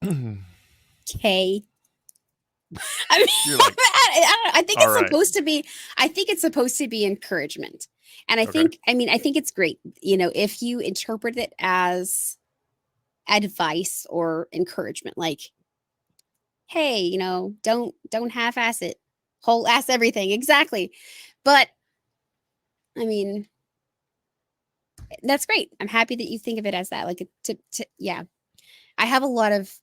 Okay. I mean, like, I think it's supposed to be. I think it's supposed to be encouragement, and I think it's great. If you interpret it as advice or encouragement, like, hey, don't half-ass it, whole ass everything. Exactly. But I mean, that's great. I'm happy that you think of it as that. Like, yeah. I have a lot of,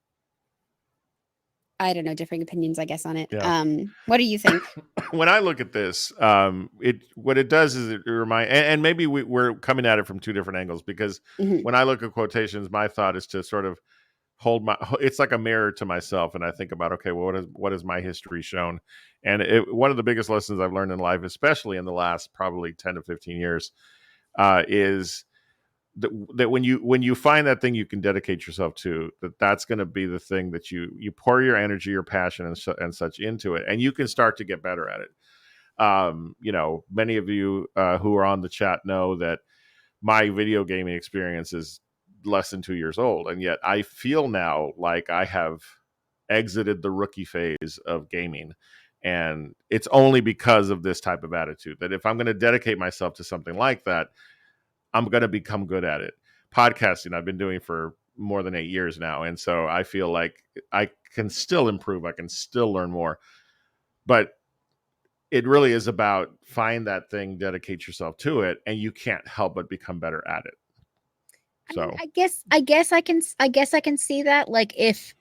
I don't know, differing opinions, I guess, on it. Yeah. What do you think? When I look at this, what it does is it reminds, and maybe we're coming at it from two different angles, because when I look at quotations, my thought is to sort of it's like a mirror to myself, and I think about, okay, well, what has my history shown? And one of the biggest lessons I've learned in life, especially in the last probably 10 to 15 years, is that when you find that thing you can dedicate yourself to, that's going to be the thing that you pour your energy, your passion, and such into it, and you can start to get better at it. Many of you who are on the chat know that my video gaming experience is less than 2 years old, and yet I feel now like I have exited the rookie phase of gaming, and it's only because of this type of attitude, that if I'm going to dedicate myself to something like that, I'm going to become good at it. Podcasting I've been doing for more than 8 years now, and so I feel like I can still improve, I can still learn more, but it really is about find that thing, dedicate yourself to it, and you can't help but become better at it. So I guess I can see that. Like, if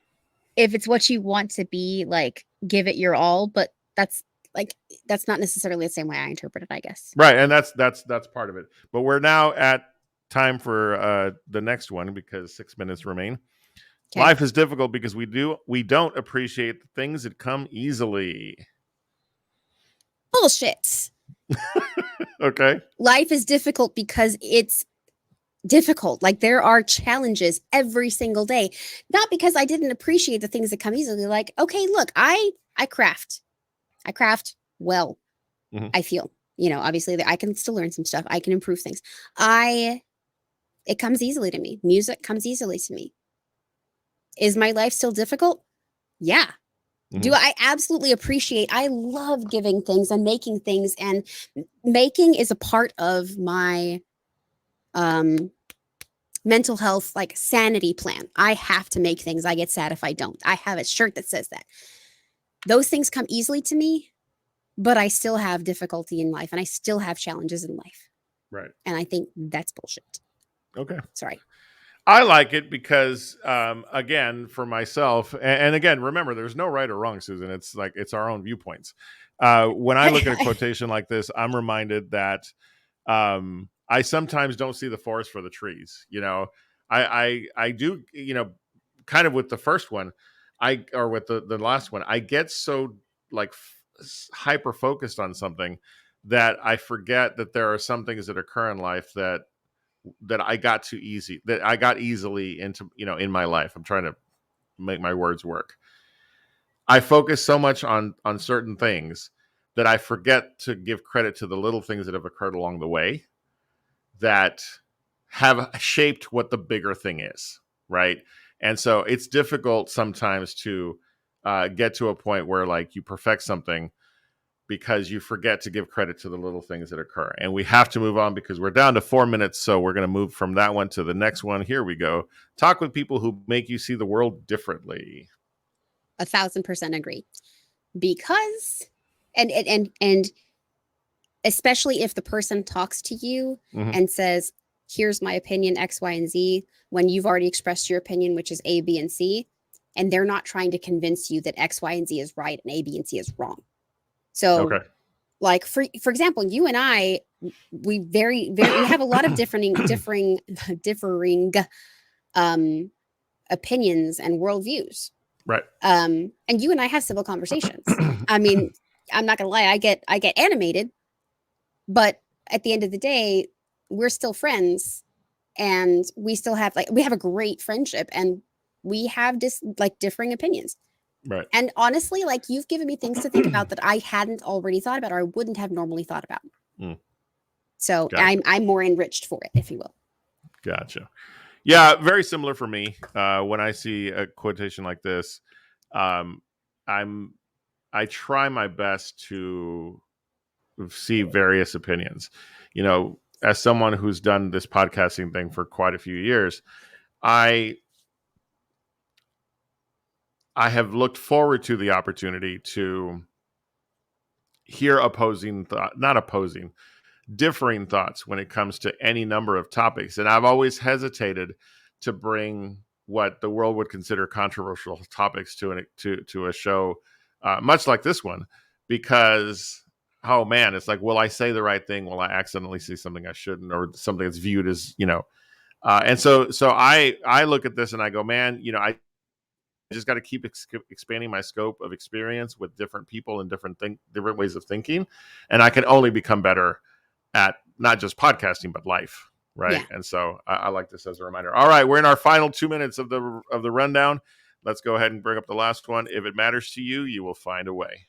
it's what you want to be, like, give it your all, but that's not necessarily the same way I interpret it, I guess. Right, and that's part of it. But we're now at time for the next one, because 6 minutes remain. Okay. Life is difficult because we don't appreciate the things that come easily. Bullshit. Okay. Life is difficult because it's difficult. Like, there are challenges every single day. Not because I didn't appreciate the things that come easily. Like, okay, look, I craft well. I feel, obviously that I can still learn some stuff. I can improve things. It comes easily to me. Music comes easily to me. Is my life still difficult? Yeah. Do I absolutely appreciate, I love giving things and making things, and making is a part of my mental health, like sanity plan. I have to make things. I get sad if I don't. I have a shirt that says that. Those things come easily to me, but I still have difficulty in life and I still have challenges in life. Right. And I think that's bullshit. Okay. Sorry. I like it because, again, for myself, and again, remember, there's no right or wrong, Susan. It's like it's our own viewpoints. When I look at a quotation like this, I'm reminded that I sometimes don't see the forest for the trees. You know, I do. You know, kind of with the first one, or with the last one, I get so like hyper focused on something that I forget that there are some things that occur in life that I got easily into, you know, in my life. I'm trying to make my words work. I focus so much on certain things that I forget to give credit to the little things that have occurred along the way that have shaped what the bigger thing is, right? And so it's difficult sometimes to get to a point where like you perfect something because you forget to give credit to the little things that occur. And we have to move on because we're down to 4 minutes. So we're going to move from that one to the next one. Here we go. Talk with people who make you see the world differently. 1,000% agree. Because, and especially if the person talks to you and says, here's my opinion, X, Y, and Z, when you've already expressed your opinion, which is A, B, and C, and they're not trying to convince you that X, Y, and Z is right and A, B, and C is wrong. So, like for example, you and I, we have a lot of differing opinions and worldviews. Right. And you and I have civil conversations. I mean, I'm not gonna lie, I get animated, but at the end of the day, we're still friends, and we still have we have a great friendship, and we have differing opinions. Right. And honestly, like you've given me things to think about that I hadn't already thought about or I wouldn't have normally thought about. So gotcha. I'm more enriched for it, if you will. Gotcha. Yeah, very similar for me. When I see a quotation like this, I try my best to see various opinions. You know, as someone who's done this podcasting thing for quite a few years, I have looked forward to the opportunity to hear differing thoughts when it comes to any number of topics. And I've always hesitated to bring what the world would consider controversial topics to a show much like this one, because, oh man, it's like, will I say the right thing? Will I accidentally say something I shouldn't, or something that's viewed as, you know, and so I look at this and I go, man, you know, I just got to keep expanding my scope of experience with different people and different ways of thinking. And I can only become better at not just podcasting, but life. Right. Yeah. And so I like this as a reminder. All right. We're in our final 2 minutes of the rundown. Let's go ahead and bring up the last one. If it matters to you, you will find a way.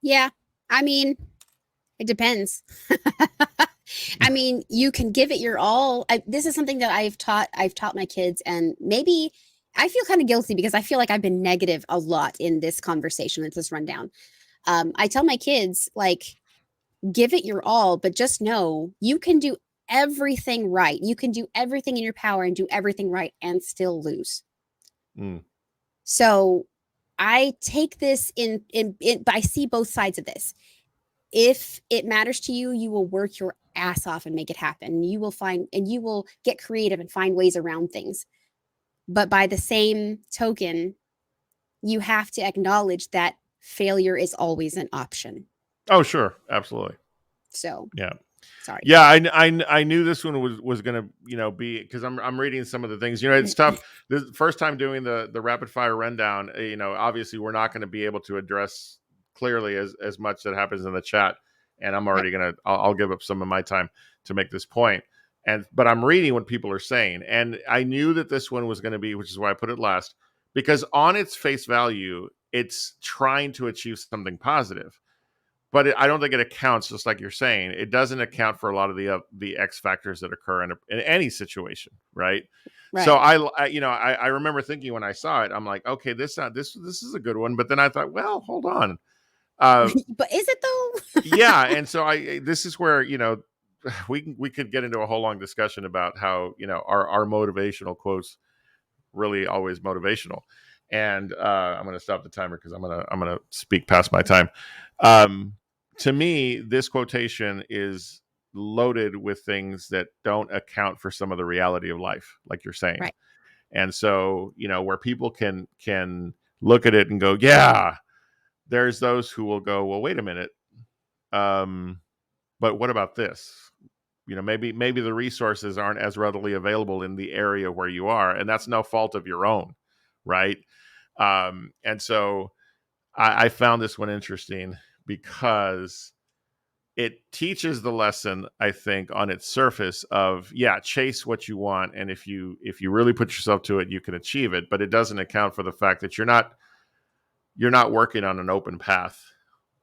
Yeah. I mean, it depends. I mean, you can give it your all. This is something that I've taught my kids, and maybe I feel kind of guilty because I feel like I've been negative a lot in this conversation, in this rundown. I tell my kids, like, give it your all, but just know you can do everything right. You can do everything in your power and do everything right and still lose. So I take this I see both sides of this. If it matters to you, you will work your ass off and make it happen. You will get creative and find ways around things. But by the same token, you have to acknowledge that failure is always an option. Oh, sure. Absolutely. So, yeah. Sorry. Yeah, I knew this one was going to, you know, be, because I'm reading some of the things, you know, it's tough. This first time doing the rapid fire rundown, you know, obviously we're not going to be able to address clearly as much that happens in the chat. And I'm already I'll give up some of my time to make this point. But I'm reading what people are saying. And I knew that this one was going to be, which is why I put it last, because on its face value, it's trying to achieve something positive. But I don't think it accounts, just like you're saying. It doesn't account for a lot of the X factors that occur in any situation, right? So I remember thinking when I saw it, I'm like, okay, this is a good one. But then I thought, well, hold on, but is it though? Yeah, and so this is where, you know, we could get into a whole long discussion about how, our motivational quotes really always motivational. And I'm going to stop the timer because I'm going to speak past my time. Um, to me, this quotation is loaded with things that don't account for some of the reality of life, like you're saying. Right. And so, where people can look at it and go, yeah, there's those who will go, well, wait a minute. But what about this? Maybe the resources aren't as readily available in the area where you are, and that's no fault of your own, right? And so I found this one interesting because it teaches the lesson, I think, on its surface of, yeah, chase what you want, and if you really put yourself to it, you can achieve it. But it doesn't account for the fact that you're not working on an open path.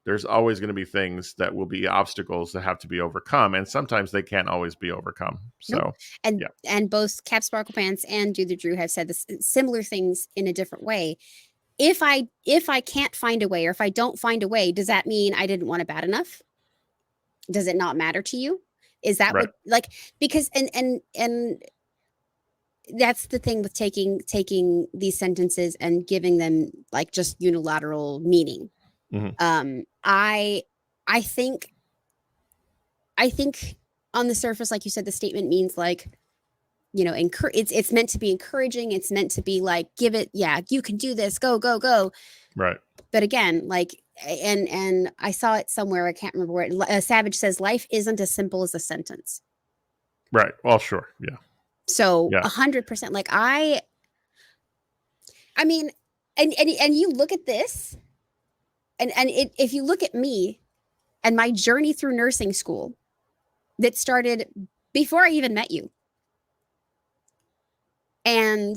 There's always going to be things that will be obstacles that have to be overcome, and sometimes they can't always be overcome. Nope. So, And yeah, and both Cap Sparkle Pants and Do the Drew have said this similar things in a different way. If I can't find a way, or if I don't find a way, does that mean I didn't want it bad enough? Does it not matter to you? Is that right, what, like, because and that's the thing with taking these sentences and giving them like just unilateral meaning. hmm I I think I think on the surface, like you said, the statement means like, it's meant to be encouraging. It's meant to be like, give it, yeah, you can do this, go, go, go. right, But again, like, and I saw it somewhere, I can't remember where Savage says life isn't as simple as a sentence. right. Well, sure, yeah, So yeah, 100%, like I mean, and you look at this, if you look at me and my journey through nursing school that started before I even met you, and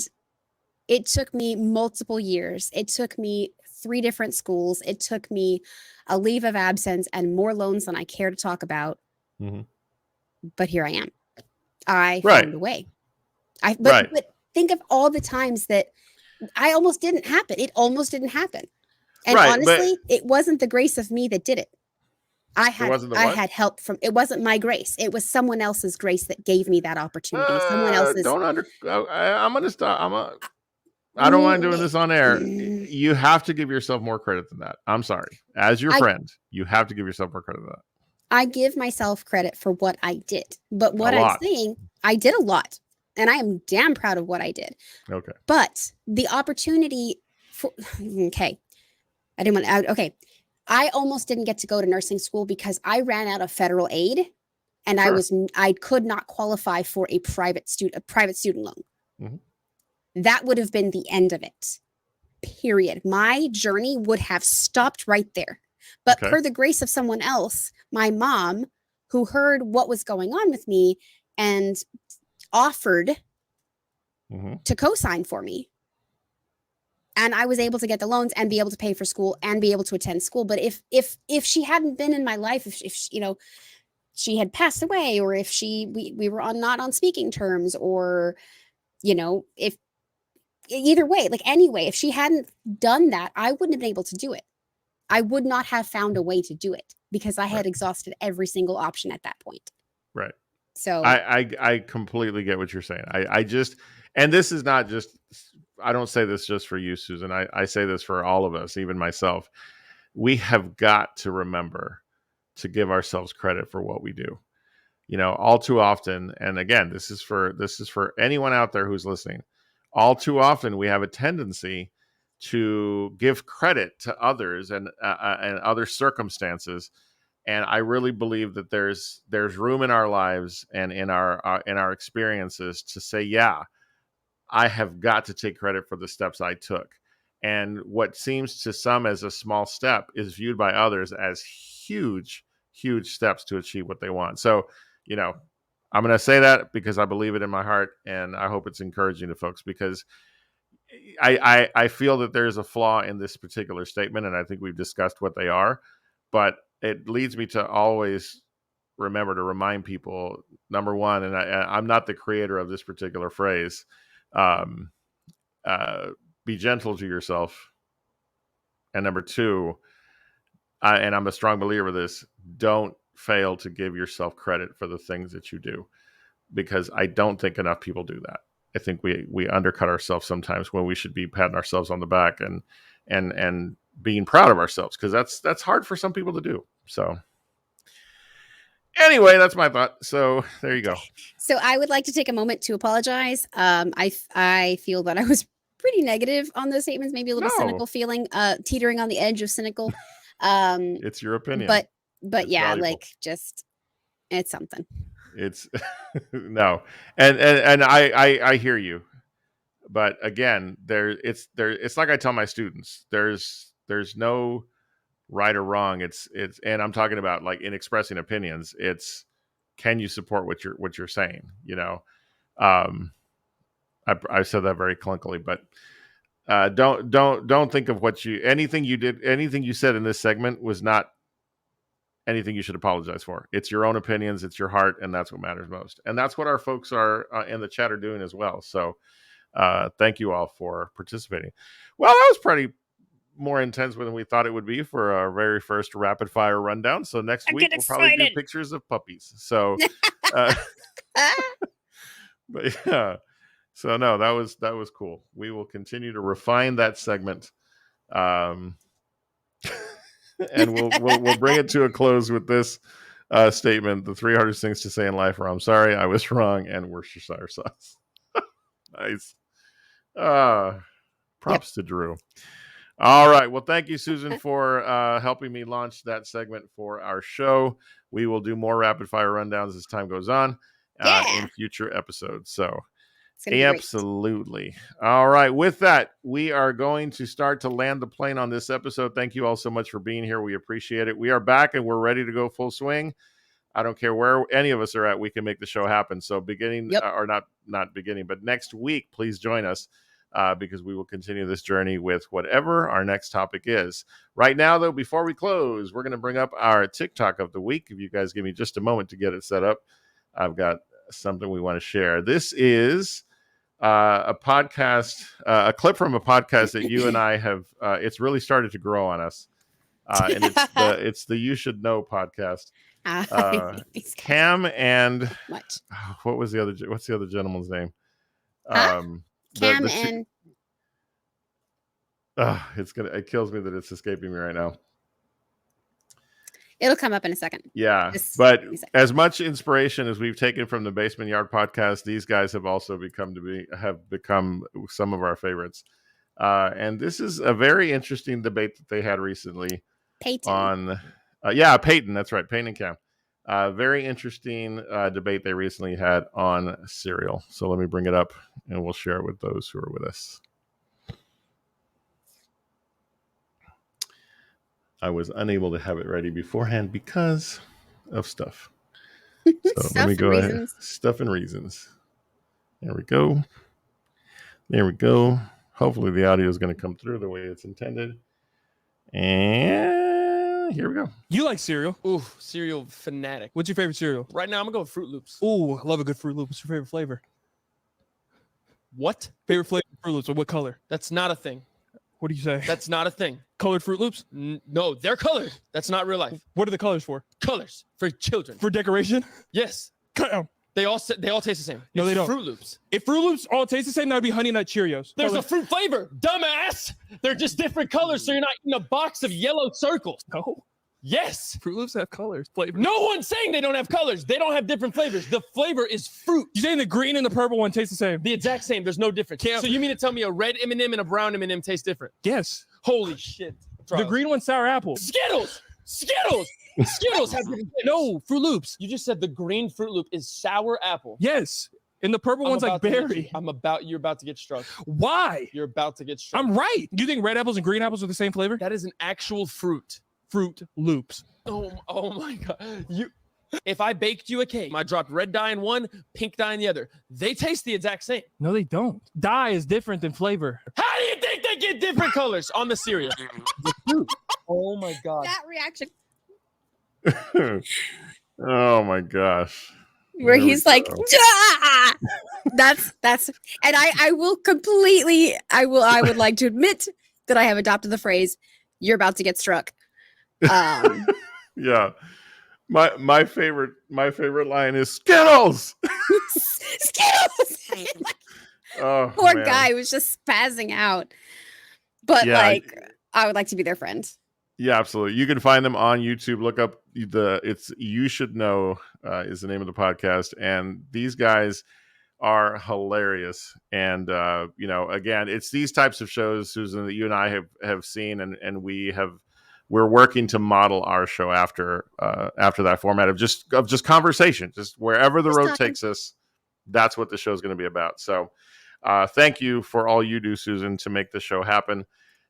it took me multiple years. It took me 3 different schools. It took me a leave of absence and more loans than I care to talk about. hmm But here I am. I right, found a way. I but right, but think of all the times that I almost didn't happen. It almost didn't happen. And right. But honestly, it wasn't the grace of me that did it. I it had wasn't the I what? had help from, it wasn't my grace. It was someone else's grace that gave me that opportunity. Someone else's Don't under. I'm gonna stop. I don't mind doing mm, this on air. mm, You have to give yourself more credit than that. I'm sorry. As your I friend, you have to give yourself more credit than that. I give myself credit for what I did. But A what I'm lot. saying, I did a lot. And I am damn proud of what I did. Okay. But the opportunity for, okay, I didn't want, okay. I almost didn't get to go to nursing school because I ran out of federal aid, and Sure. I could not qualify for a private student loan. hmm That would have been the end of it. Period. My journey would have stopped right there. But Okay. per the grace of someone else, my mom, who heard what was going on with me and offered hmm to co-sign for me, and I was able to get the loans and be able to pay for school and be able to attend school. But if she hadn't been in my life, if she had passed away, or if we were not on speaking terms, or if either way, like anyway, if she hadn't done that, I wouldn't have been able to do it. I would not have found a way to do it because I Right. had exhausted every single option at that point. Right. So I completely get what you're saying. I just, and this is not just, I don't say this just for you, Susan. I say this for all of us, even myself. We have got to remember to give ourselves credit for what we do. All too often, and again, this is for anyone out there who's listening. All too often, we have a tendency to give credit to others and other circumstances, and I really believe that there's room in our lives and in our experiences to say, yeah, I have got to take credit for the steps I took. And what seems to some as a small step is viewed by others as huge, huge steps to achieve what they want. So, you know, I'm going to say that because I believe it in my heart, and I hope it's encouraging to folks because I feel that there's a flaw in this particular statement, and I think we've discussed what they are, but it leads me to always remember to remind people, number one, and I'm not the creator of this particular phrase. Um, uh, be gentle to yourself. And number two, and I'm a strong believer of this, don't fail to give yourself credit for the things that you do, because I don't think enough people do that. I think we undercut ourselves sometimes when we should be patting ourselves on the back and being proud of ourselves, because that's hard for some people to do. So anyway, that's my thought. So there you go. So I would like to take a moment to apologize. I feel that I was pretty negative on those statements, maybe a little cynical feeling, teetering on the edge of cynical. It's your opinion, but it's yeah, valuable. like just it's something. It's no, and I hear you, but again, it's like I tell my students, there's no right or wrong. It's and I'm talking about, like, in expressing opinions, it's, can you support what you're saying? You know, I said that very clunkily, but don't think of anything you said in this segment was not anything you should apologize for. It's your own opinions, it's your heart, and that's what matters most. And that's what our folks are in the chat are doing as well. So thank you all for participating. Well, that was pretty more intense than we thought it would be for our very first rapid fire rundown. So next week we'll probably do pictures of puppies. So but yeah. So no, that was cool. We will continue to refine that segment. And we'll bring it to a close with this statement: the 3 hardest things to say in life are "I'm sorry, I was wrong," and Worcestershire sauce. Nice. Props to Drew. All right. Well, thank you, Susan, for helping me launch that segment for our show. We will do more rapid fire rundowns as time goes on in future episodes. So absolutely. All right. With that, we are going to start to land the plane on this episode. Thank you all so much for being here. We appreciate it. We are back and we're ready to go full swing. I don't care where any of us are at, we can make the show happen. So or not beginning, but next week, please join us because we will continue this journey with whatever our next topic is. Right now, though, before we close, we're going to bring up our TikTok of the week. If you guys give me just a moment to get it set up, I've got something we want to share. This is a podcast, a clip from a podcast that you and I have. It's really started to grow on us, and it's the You Should Know podcast. Cam and what's the other gentleman's name? Cam and it kills me that it's escaping me right now. It'll come up in a second. Yeah, but as much inspiration as we've taken from the Basement Yard podcast, these guys have also become some of our favorites. And this is a very interesting debate that they had recently. Peyton. Peyton. That's right, Peyton and Cam. Very interesting debate they recently had on cereal. So let me bring it up, and we'll share it with those who are with us. I was unable to have it ready beforehand because of stuff. So let me go ahead. Stuff and reasons. There we go. Hopefully the audio is going to come through the way it's intended. And here we go. You like cereal? Ooh, cereal fanatic. What's your favorite cereal? Right now, I'm going to go with Fruit Loops. Ooh, I love a good Fruit Loop. What's your favorite flavor? What? Favorite flavor of Fruit Loops, or what color? That's not a thing. What do you say? That's not a thing. Colored Fruit Loops? No, they're colored. That's not real life. What are the colors for? Colors for children. For decoration? Yes. They all taste the same. No, they don't. Fruit Loops. If Fruit Loops all taste the same, that would be Honey Nut Cheerios. There's a fruit flavor, dumbass. They're just different colors, so you're not eating a box of yellow circles. No. Yes. Fruit Loops have colors, flavors. No one's saying they don't have colors. They don't have different flavors. The flavor is fruit. You're saying the green and the purple one taste the same? The exact same. There's no difference. So you mean to tell me a red M&M and a brown M&M taste different? Yes. Holy shit. The green one's sour apple. Skittles have different flavors. No, Fruit Loops. You just said the green Fruit Loop is sour apple. Yes. And the purple one's like berry. You're about to get struck. Why? You're about to get struck. I'm right. You think red apples and green apples are the same flavor? That is an actual fruit. Fruit Loops. Oh my God. If I baked you a cake, I dropped red dye in one, pink dye in the other. They taste the exact same. No, they don't. Dye is different than flavor. How do you think they get different colors on the cereal? Oh my God. That reaction. Oh my gosh. Where he's like, that's, and I would like to admit that I have adopted the phrase, "You're about to get struck." Yeah. My favorite line is Skittles. Skittles. Oh, Poor man. guy was just spazzing out. But Yeah. like, I would like to be their friend. Yeah, absolutely. You can find them on YouTube. Look up it's You Should Know is the name of the podcast, and these guys are hilarious. And again, it's these types of shows, Susan, that you and I have seen, and we're working to model our show after that format of just conversation, just wherever the road takes us. That's what the show is going to be about. So thank you for all you do, Susan, to make the show happen.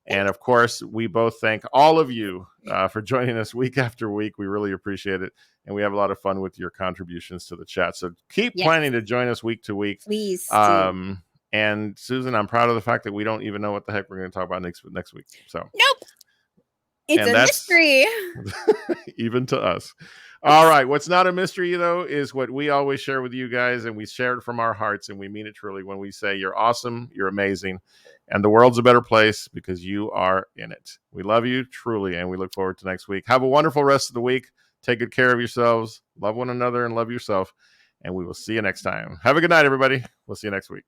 And of course, we both thank all of you for joining us week after week. We really appreciate it. And we have a lot of fun with your contributions to the chat. So keep planning to join us week to week. Please. And Susan, I'm proud of the fact that we don't even know what the heck we're going to talk about next week. So nope. It's a mystery. Even to us. All right. What's not a mystery, though, is what we always share with you guys. And we share it from our hearts. And we mean it truly when we say you're awesome, you're amazing, and the world's a better place because you are in it. We love you truly. And we look forward to next week. Have a wonderful rest of the week. Take good care of yourselves. Love one another and love yourself. And we will see you next time. Have a good night, everybody. We'll see you next week.